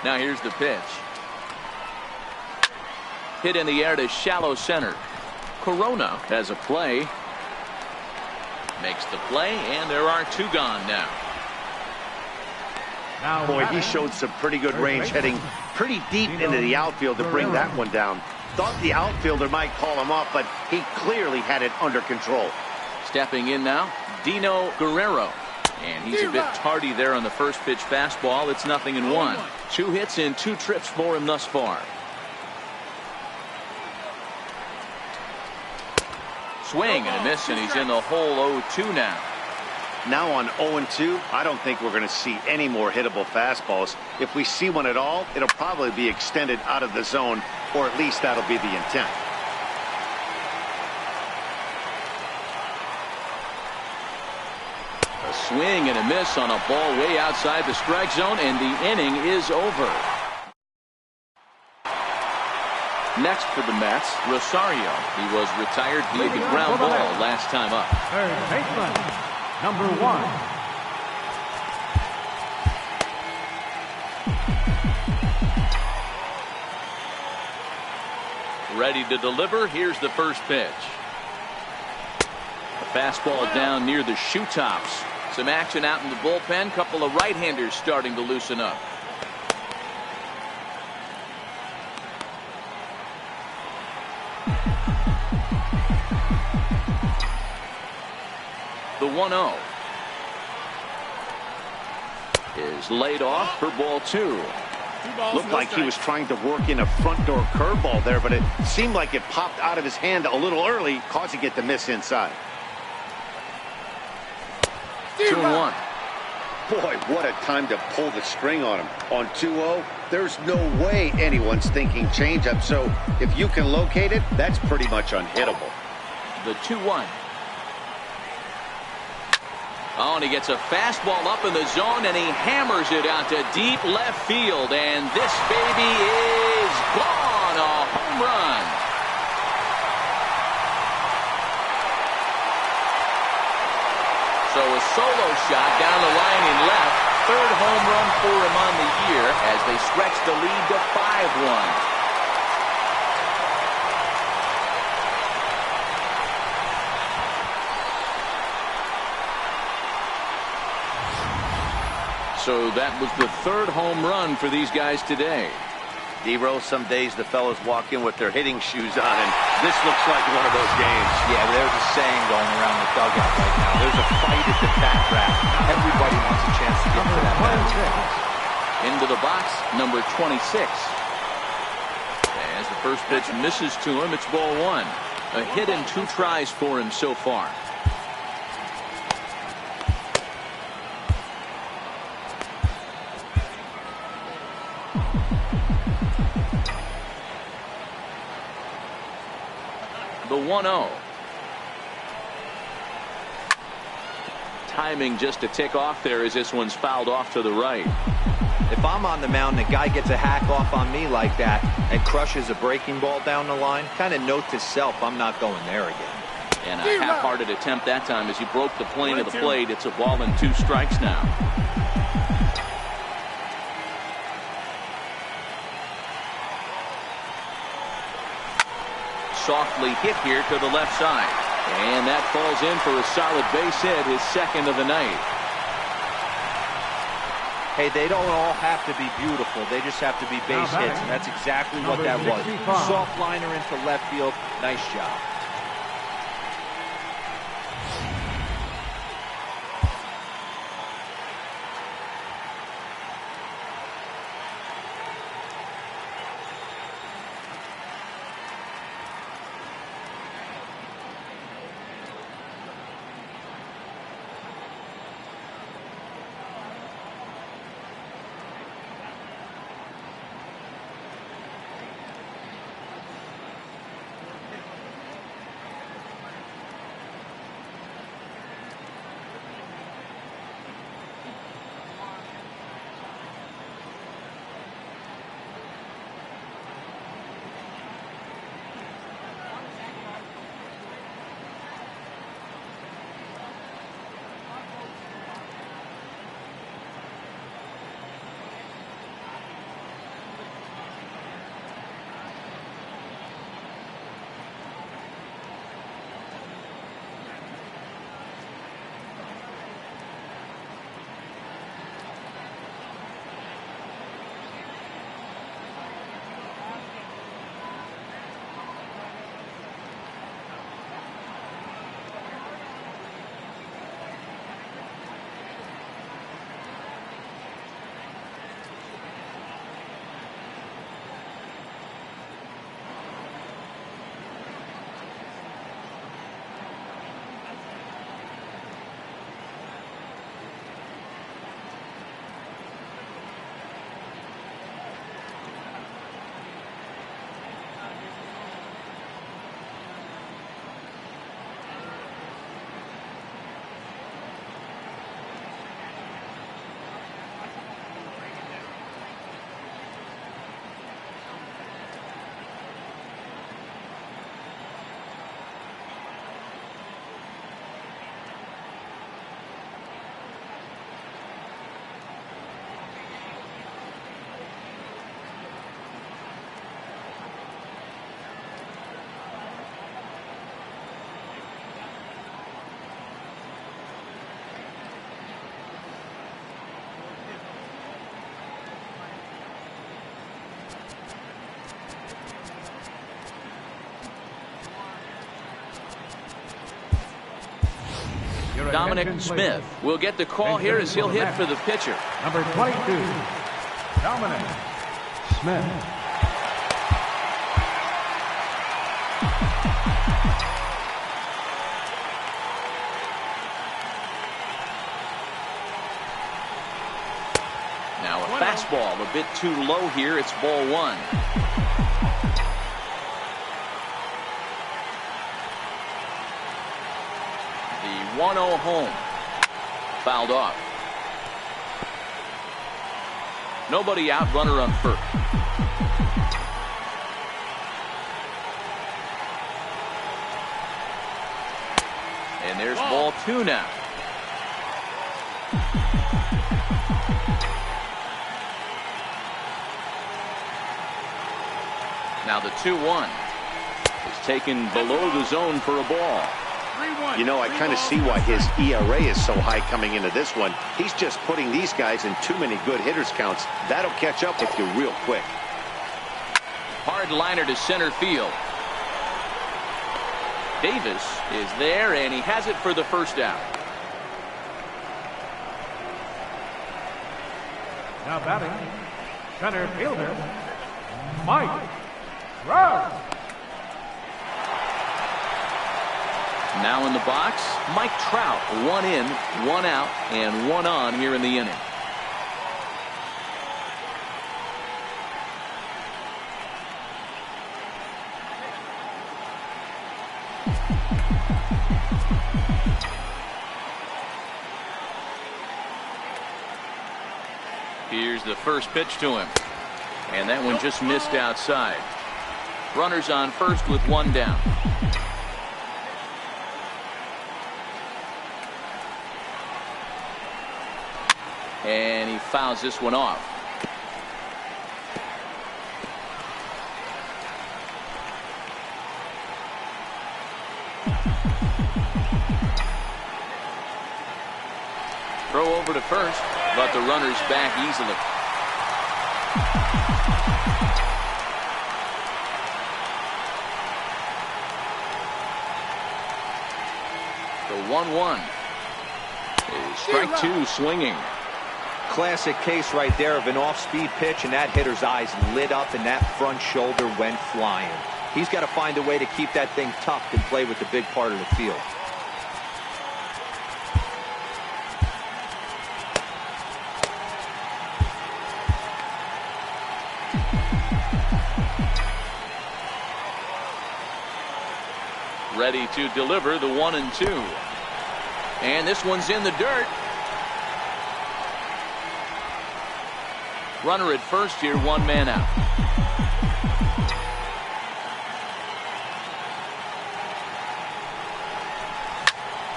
Now here's the pitch. Hit in the air to shallow center. Corona has a play. Makes the play, and there are 2 gone now. Boy, he showed some pretty good range, heading pretty deep into the outfield to bring that one down. Thought the outfielder might call him off, but he clearly had it under control. Stepping in now, Dino Guerrero. And he's a bit tardy there on the first pitch fastball. It's 0-1. 2 hits in 2 trips for him thus far. Swing and a miss, and he's in the hole 0-2 now. Now on 0-2, I don't think we're going to see any more hittable fastballs. If we see one at all, it'll probably be extended out of the zone, or at least that'll be the intent. A swing and a miss on a ball way outside the strike zone, and the inning is over. Next for the Mets, Rosario. He was retired via the ground ball last time up. Third baseman, number 1. Ready to deliver. Here's the first pitch. A fastball down near the shoe tops. Some action out in the bullpen. Couple of right-handers starting to loosen up. The 1-0 is laid off for ball 2. Looked like he was trying to work in a front door curveball there, but it seemed like it popped out of his hand a little early, causing it to miss inside. 2-1. Boy, what a time to pull the string on him. On 2-0, there's no way anyone's thinking changeup, so if you can locate it, that's pretty much unhittable. The 2-1. Oh, and he gets a fastball up in the zone, and he hammers it out to deep left field. And this baby is gone. A home run. So a solo shot down the line in left. Third home run for him on the year as they stretch the lead to 5-1. So that was the third home run for these guys today. D-Roll, some days the fellas walk in with their hitting shoes on, and this looks like one of those games. Yeah, there's a saying going around the dugout right now. There's a fight at the bat rack. Everybody wants a chance to get to that bat. Into the box, number 26. As the first pitch misses to him, it's ball one. A hit and 2 tries for him so far. The 1-0. Timing just a tick off there as this one's fouled off to the right. If I'm on the mound and a guy gets a hack off on me like that and crushes a breaking ball down the line, kind of note to self, I'm not going there again. And a half-hearted attempt that time as he broke the plane of the plate. It's a ball and 2 strikes now. Softly hit here to the left side. And that falls in for a solid base hit, his second of the night. Hey, they don't all have to be beautiful. They just have to be base hits. And that's exactly what that was. Soft liner into left field. Nice job. Dominic Smith will get the call here as he'll hit for the pitcher. Number 22, Dominic Smith. Now a fastball a bit too low here. It's ball one. The 1-0 home. Fouled off. Nobody out, runner on first. And there's ball 2 now. Now the 2-1 is taken below the zone for a ball. You know, I kind of see why his ERA is so high coming into this one. He's just putting these guys in too many good hitters counts. That'll catch up with you real quick. Hard liner to center field. Davis is there, and he has it for the first out. Now batting, center fielder, Mike Trout. Now in the box, Mike Trout. 1 in, 1 out, and 1 on here in the inning. Here's the first pitch to him. And that one just missed outside. Runners on first with 1 down. And he fouls this one off. Throw over to first, but the runner's back easily. The 1-1 is strike 2 swinging. Classic case right there of an off-speed pitch, and that hitter's eyes lit up and that front shoulder went flying. He's got to find a way to keep that thing tucked and play with the big part of the field. Ready to deliver the 1-2. And this one's in the dirt. Runner at first here, 1 man out.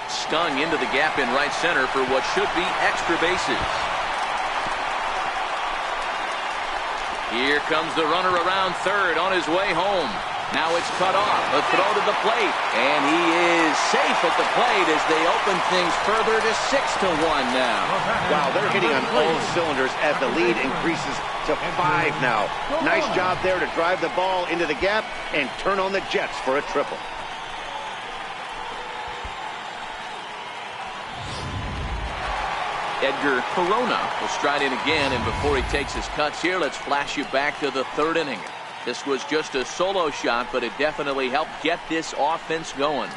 Stung into the gap in right center for what should be extra bases. Here comes the runner around third on his way home. Now it's cut off. A throw to the plate. And he is safe at the plate as they open things further to 6-1 now. Wow, they're hitting on all cylinders as the lead increases to 5 now. Nice job there to drive the ball into the gap and turn on the Jets for a triple. Edgar Corona will stride in again, and before he takes his cuts here, let's flash you back to the 3rd inning. This was just a solo shot, but it definitely helped get this offense going.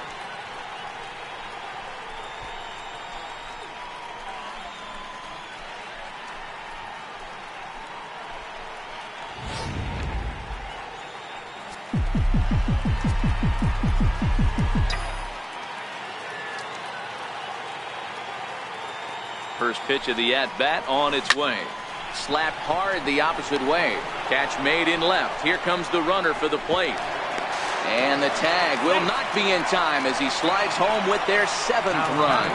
First pitch of the at-bat on its way. Slapped hard the opposite way. Catch made in left. Here comes the runner for the plate. And the tag will not be in time as he slides home with their 7th run.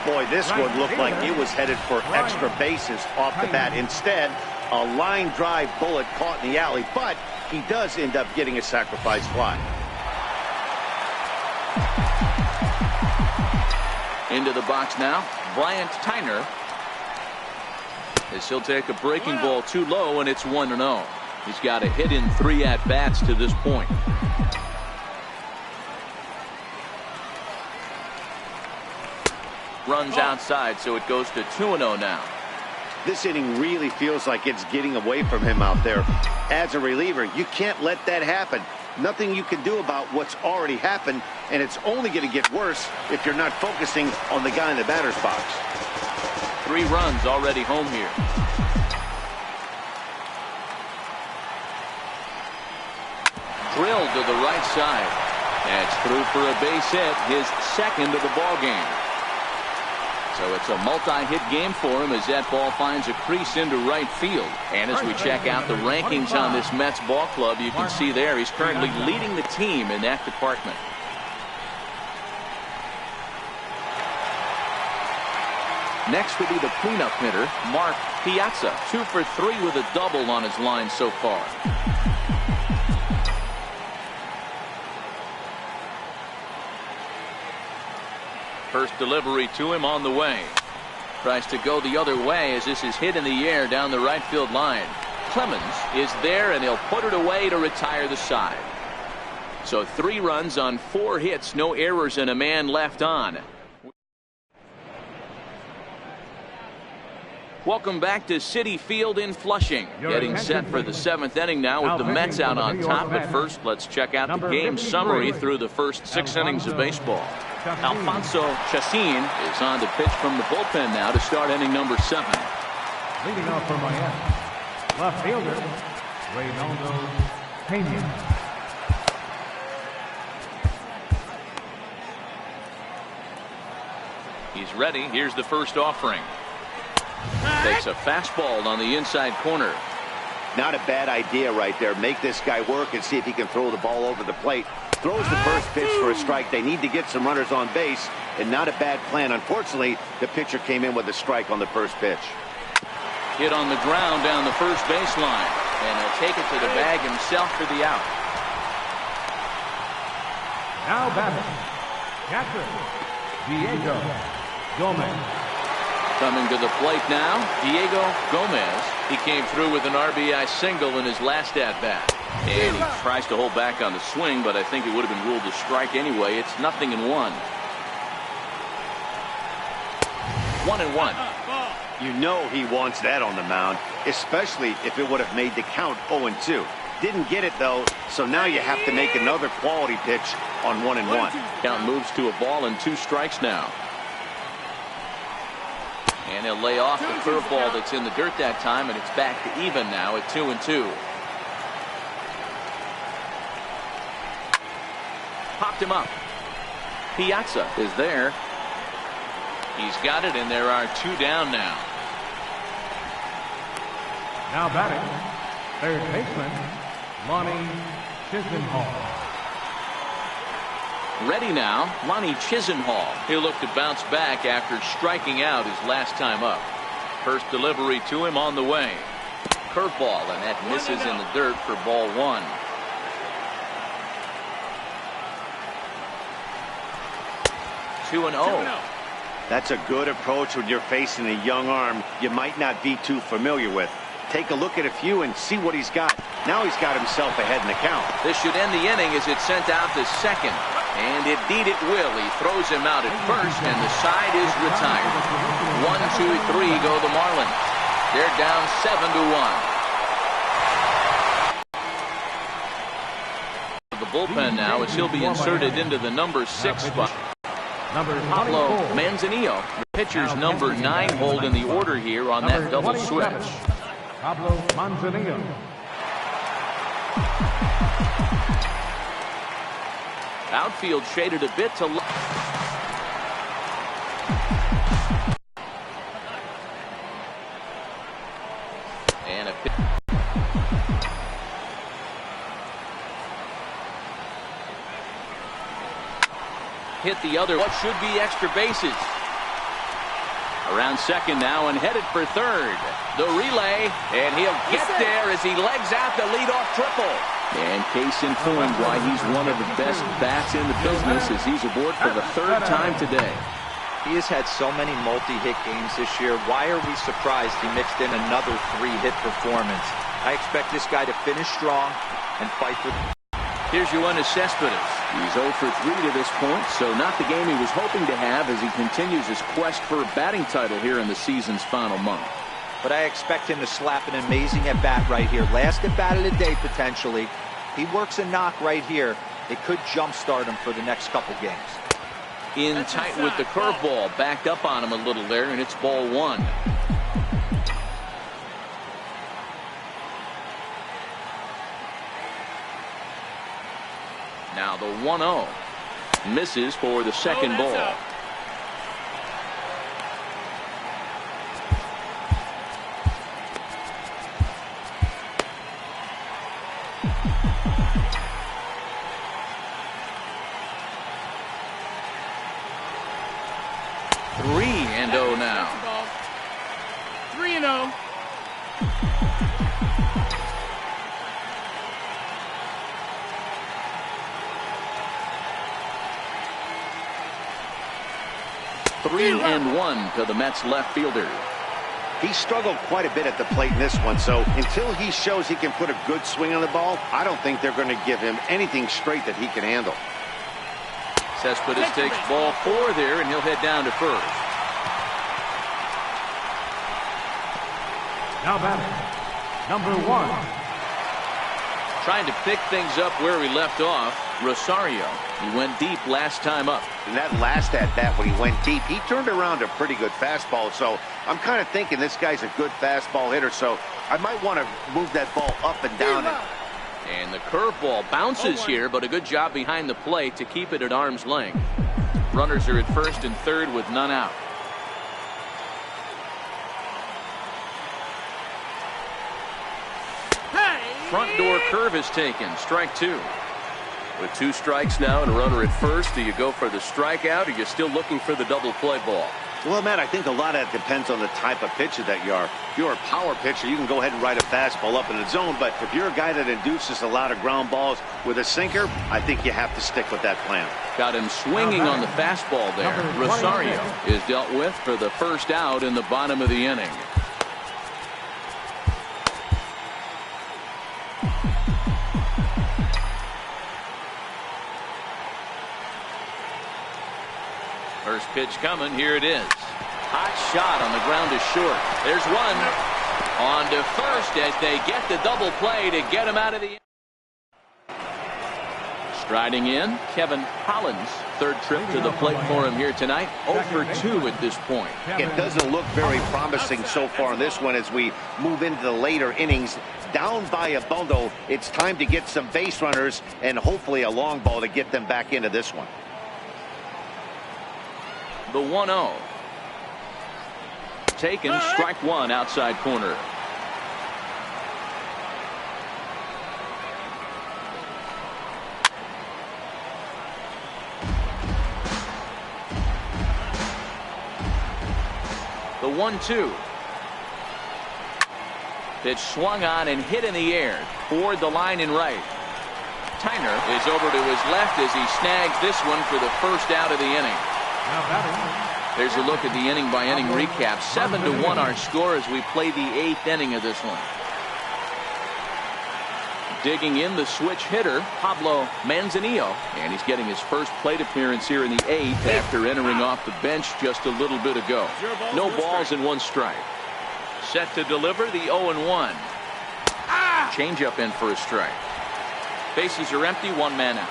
Boy, this one looked like it was headed for extra bases off the bat. Instead, a line drive bullet caught in the alley, but he does end up getting a sacrifice fly. Into the box now, Bryant Tyner. As he'll take a breaking ball too low, and it's 1-0. He's got a hit in 3 at-bats to this point. Runs outside, so it goes to 2-0 now. This inning really feels like it's getting away from him out there. As a reliever, you can't let that happen. Nothing you can do about what's already happened, and it's only going to get worse if you're not focusing on the guy in the batter's box. 3 runs already home here. Drilled to the right side. That's through for a base hit, his 2nd of the ball game. So it's a multi-hit game for him as that ball finds a crease into right field. And as we check out the rankings on this Mets ball club, you can see there he's currently leading the team in that department. Next will be the cleanup hitter, Mark Piazza, 2 for 3 with a double on his line so far. First delivery to him on the way. Tries to go the other way as this is hit in the air down the right field line. Clemens is there and he'll put it away to retire the side. So 3 runs on 4 hits, no errors, and a man left on. Welcome back to Citi Field in Flushing. Getting set for the 7th inning now with the Mets out on top. But first, let's check out the game summary through the first 6 innings of baseball. Alfonso Chacin is on to pitch from the bullpen now to start inning number 7. Leading off for Miami, left fielder, Reynaldo Pena. He's ready. Here's the first offering. Takes a fastball on the inside corner. Not a bad idea right there. Make this guy work and see if he can throw the ball over the plate. Throws the first pitch for a strike. They need to get some runners on base, and not a bad plan. Unfortunately, the pitcher came in with a strike on the first pitch. Hit on the ground down the first baseline, and he'll take it to the bag himself for the out. Now batting, catcher, Diego Gomez. Coming to the plate now, Diego Gomez. He came through with an RBI single in his last at-bat. And he tries to hold back on the swing, but I think it would have been ruled a strike anyway. It's 0-1. 1-1. You know he wants that on the mound, especially if it would have made the count 0-2. Didn't get it, though, so now you have to make another quality pitch on 1-1. Count moves to a ball and 2 strikes now. And he'll lay off the curveball that's in the dirt that time, and it's back to even now at 2-2. Popped him up. Piazza is there. He's got it, and there are 2 down now. Now batting, third baseman, Lonnie Chisenhall. Ready now, Lonnie Chisenhall. He'll look to bounce back after striking out his last time up. First delivery to him on the way. Curveball, and that misses in the dirt for ball 1. Two and 0. That's a good approach when you're facing a young arm you might not be too familiar with. Take a look at a few and see what he's got. Now he's got himself ahead in the count. This should end the inning as it's sent out to second. And indeed it will. He throws him out at first, and the side is retired. 1, 2, 3 go the Marlins. They're down 7-1. The bullpen now as he'll be inserted into the number 6 spot. Pablo Manzanillo, the pitcher's number 9 hold in the order here on that double switch. Pablo Manzanillo. Outfield shaded a bit to left. And a pitch. Hit the other. What should be extra bases. Around second now and headed for third. The relay, and he'll get there as he legs out the leadoff triple. And case in point why he's one of the best bats in the business as he's aboard for the 3rd time today. He has had so many multi-hit games this year. Why are we surprised he mixed in another 3-hit performance? I expect this guy to finish strong and fight for. Here's Yoenis Cespedes. He's 0 for 3 to this point, so not the game he was hoping to have as he continues his quest for a batting title here in the season's final month. But I expect him to slap an amazing at-bat right here. Last at-bat of the day, potentially. He works a knock right here. It could jumpstart him for the next couple games. In tight with the curveball. Backed up on him a little there, and it's ball 1. Now the 1-0. Misses for the second ball. 3-0 now. 3-0. Three and 1 to the Mets left fielder. He struggled quite a bit at the plate in this one, so until he shows he can put a good swing on the ball, I don't think they're going to give him anything straight that he can handle. Cespedes takes ball 4 there, and he'll head down to first. Now batting, number 1. Trying to pick things up where he left off, Rosario. He went deep last time up. In that last at-bat when he went deep, he turned around a pretty good fastball, so I'm kind of thinking this guy's a good fastball hitter, so I might want to move that ball up and down. And the curveball bounces here, but a good job behind the plate to keep it at arm's length. Runners are at first and third with none out. Front door curve is taken. Strike 2. With 2 strikes now and a runner at first, do you go for the strikeout, or are you still looking for the double play ball? Well, Matt, I think a lot of that depends on the type of pitcher that you are. If you're a power pitcher, you can go ahead and ride a fastball up in the zone, but if you're a guy that induces a lot of ground balls with a sinker, I think you have to stick with that plan. Got him swinging on the fastball there. Rosario is dealt with for the first out in the bottom of the inning. First pitch coming. Here it is. Hot shot on the ground is short. There's one. On to first as they get the double play to get him out of the. Striding in, Kevin Holland's third trip to the plate for him here tonight. 0 for 2 at this point. It doesn't look very promising so far in this one as we move into the later innings. Down by a bundle, it's time to get some base runners and hopefully a long ball to get them back into this one. The 1-0. Taken, strike 1 outside corner. The 1-2. Pitch swung on and hit in the air toward the line and right. Tyner is over to his left as he snags this one for the first out of the inning. There's a look at the inning-by-inning recap. 7-1 our score as we play the 8th inning of this one. Digging in the switch hitter, Pablo Manzanillo, and he's getting his first plate appearance here in the 8th after entering off the bench just a little bit ago. No balls and 1 strike. Set to deliver the 0-1. Changeup in for a strike. Bases are empty, 1 man out.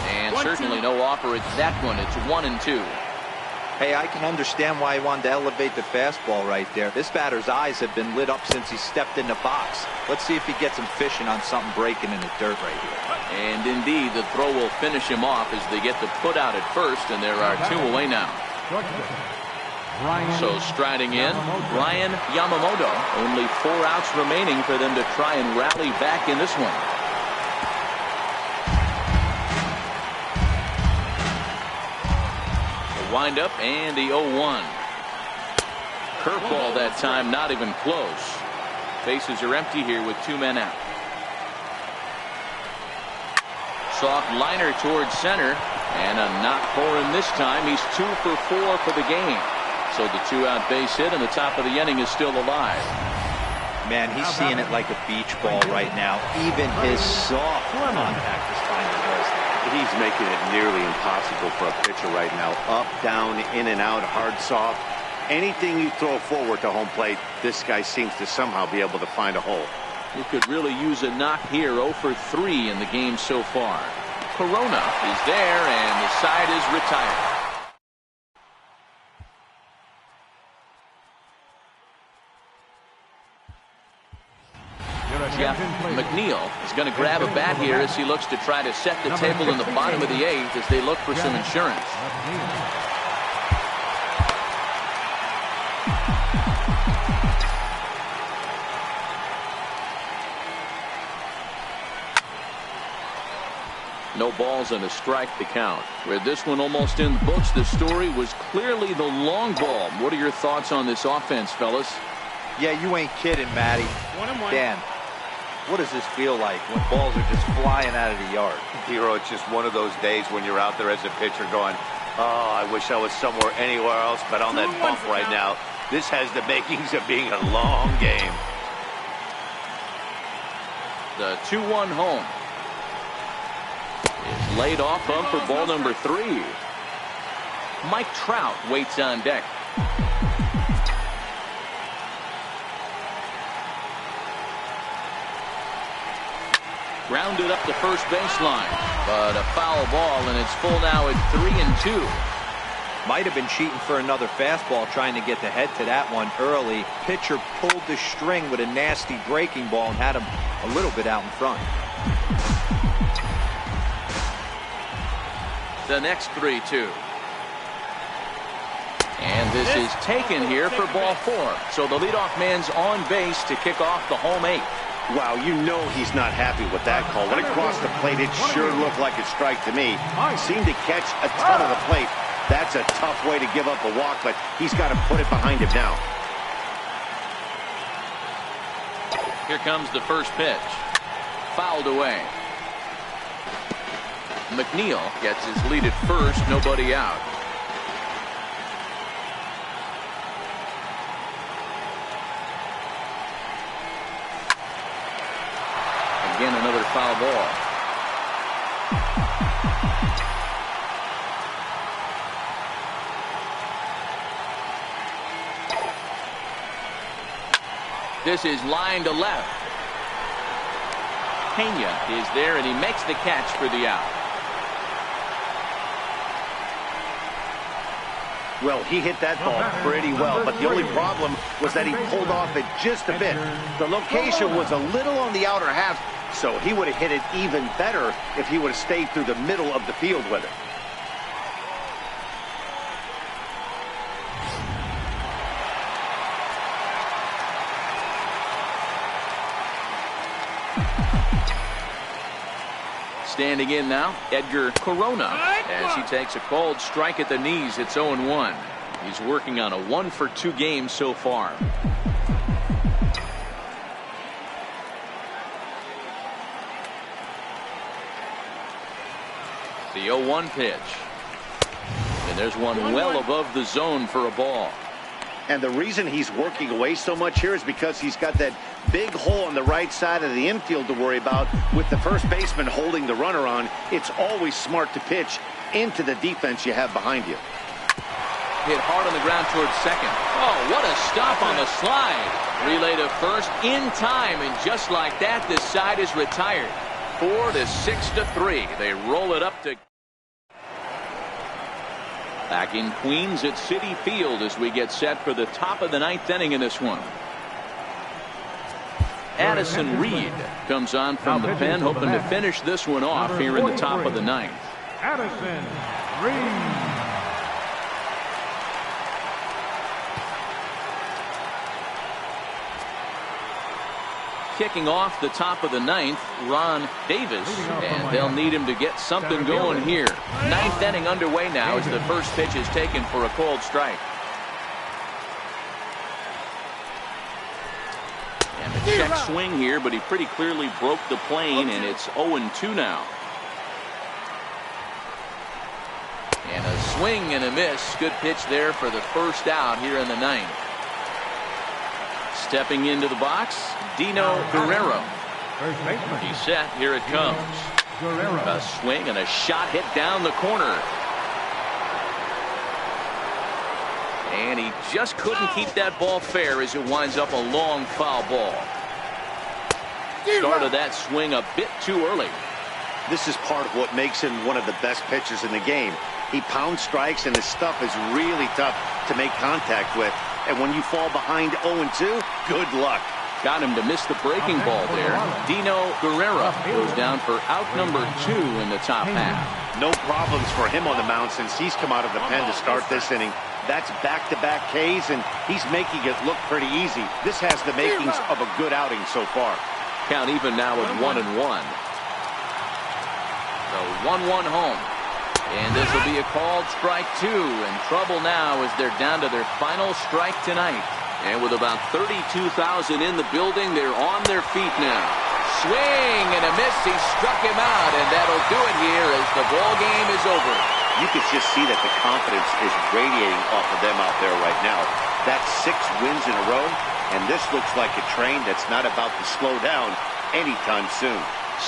And certainly no offer at that one. It's 1-2. Hey, I can understand why he wanted to elevate the fastball right there. This batter's eyes have been lit up since he stepped in the box. Let's see if he gets him fishing on something breaking in the dirt right here. And indeed, the throw will finish him off as they get the put out at first, and there are 2 away now. So striding in, Ryan Yamamoto. Only 4 outs remaining for them to try and rally back in this one. Wind up and the 0-1. Curveball that time, not even close. Bases are empty here with 2 men out. Soft liner towards center and a knock for him this time. He's 2 for 4 for the game. So the 2-out base hit and the top of the inning is still alive. Man, he's seeing it like a beach ball right now. Even his soft contact is finding those. He's making it nearly impossible for a pitcher right now. Up, down, in and out, hard, soft. Anything you throw forward to home plate, this guy seems to somehow be able to find a hole. Who could really use a knock here. 0 for 3 in the game so far. Corona is there and the side is retired. Jeff McNeil is going to grab a bat here as he looks to try to set the table in the bottom of the 8th as they look for some insurance. No balls and a strike to count. With this one almost in the books, the story was clearly the long ball. What are your thoughts on this offense, fellas? Yeah, you ain't kidding, Matty. 1-1. Dan, what does this feel like when balls are just flying out of the yard? Hero, it's just one of those days when you're out there as a pitcher going, oh, I wish I was somewhere anywhere else but on that bump right now. This has the makings of being a long game. The 2-1 home is laid off bump for ball number 3. Mike Trout waits on deck. Grounded up the first baseline, but a foul ball, and it's full now at 3-2. Might have been cheating for another fastball, trying to get the head to that one early. Pitcher pulled the string with a nasty breaking ball and had him a little bit out in front. The next 3-2. And this is taken here for ball 4. So the leadoff man's on base to kick off the home 8. Wow, you know he's not happy with that call. When it crossed the plate, it sure looked like a strike to me. Seemed to catch a ton of the plate. That's a tough way to give up a walk, but he's got to put it behind him now. Here comes the first pitch. Fouled away. McNeil gets his lead at first, nobody out. Again, another foul ball. This is line to left. Pena is there, and he makes the catch for the out. Well, he hit that ball pretty well, but the only problem was that he pulled off it just a bit. The location was a little on the outer half, so he would have hit it even better if he would have stayed through the middle of the field with it. Standing in now, Edgar Corona, as he takes a cold strike at the knees. It's 0-1. He's working on a 1-for-2 game so far. The 0-1 pitch. And there's one well above the zone for a ball. And the reason he's working away so much here is because he's got that big hole on the right side of the infield to worry about. With the first baseman holding the runner on, it's always smart to pitch into the defense you have behind you. Hit hard on the ground towards second. Oh, what a stop on the slide. Relay to first in time, and just like that, this side is retired. 4-6-3. They roll it up to... Back in Queens at Citi Field as we get set for the top of the 9th inning in this one. Addison Reed comes on from the pen, hoping to finish this one off here in the top of the 9th. Addison Reed. Kicking off the top of the 9th, Ron Davis, and they'll need him to get something going here. 9th inning underway now as the first pitch is taken for a cold strike. And the check swing here, but he pretty clearly broke the plane, and it's 0-2 now. And a swing and a miss. Good pitch there for the first out here in the 9th. Stepping into the box, Dino Guerrero. He's set. Here it comes. A swing and a shot hit down the corner. And he just couldn't keep that ball fair as it winds up a long foul ball. Started that swing a bit too early. This is part of what makes him one of the best pitchers in the game. He pounds strikes, and his stuff is really tough to make contact with. And when you fall behind 0-2, good luck. Got him to miss the breaking ball there. Dino Guerrero goes down for out number 2 in the top half. No problems for him on the mound since he's come out of the pen to start this inning. That's back-to-back Ks, and he's making it look pretty easy. This has the makings of a good outing so far. Count even now at 1-1. The 1-1 home. And this will be a called strike 2. And trouble now as they're down to their final strike tonight. And with about 32,000 in the building, they're on their feet now. Swing and a miss. He struck him out, and that'll do it here as the ball game is over. You can just see that the confidence is radiating off of them out there right now. That's 6 wins in a row, and this looks like a train that's not about to slow down anytime soon.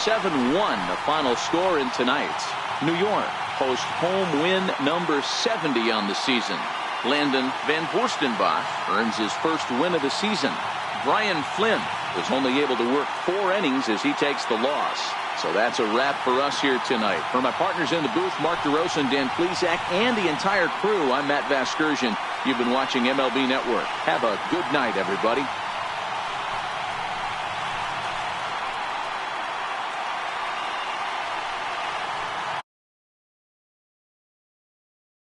7-1 the final score in tonight's. New York post home win number 70 on the season. Landon Van Forstenbach earns his first win of the season. Brian Flynn was only able to work 4 innings as he takes the loss. So that's a wrap for us here tonight. For my partners in the booth, Mark DeRosa and Dan Plesac, and the entire crew, I'm Matt Vasgersian. You've been watching MLB Network. Have a good night, everybody.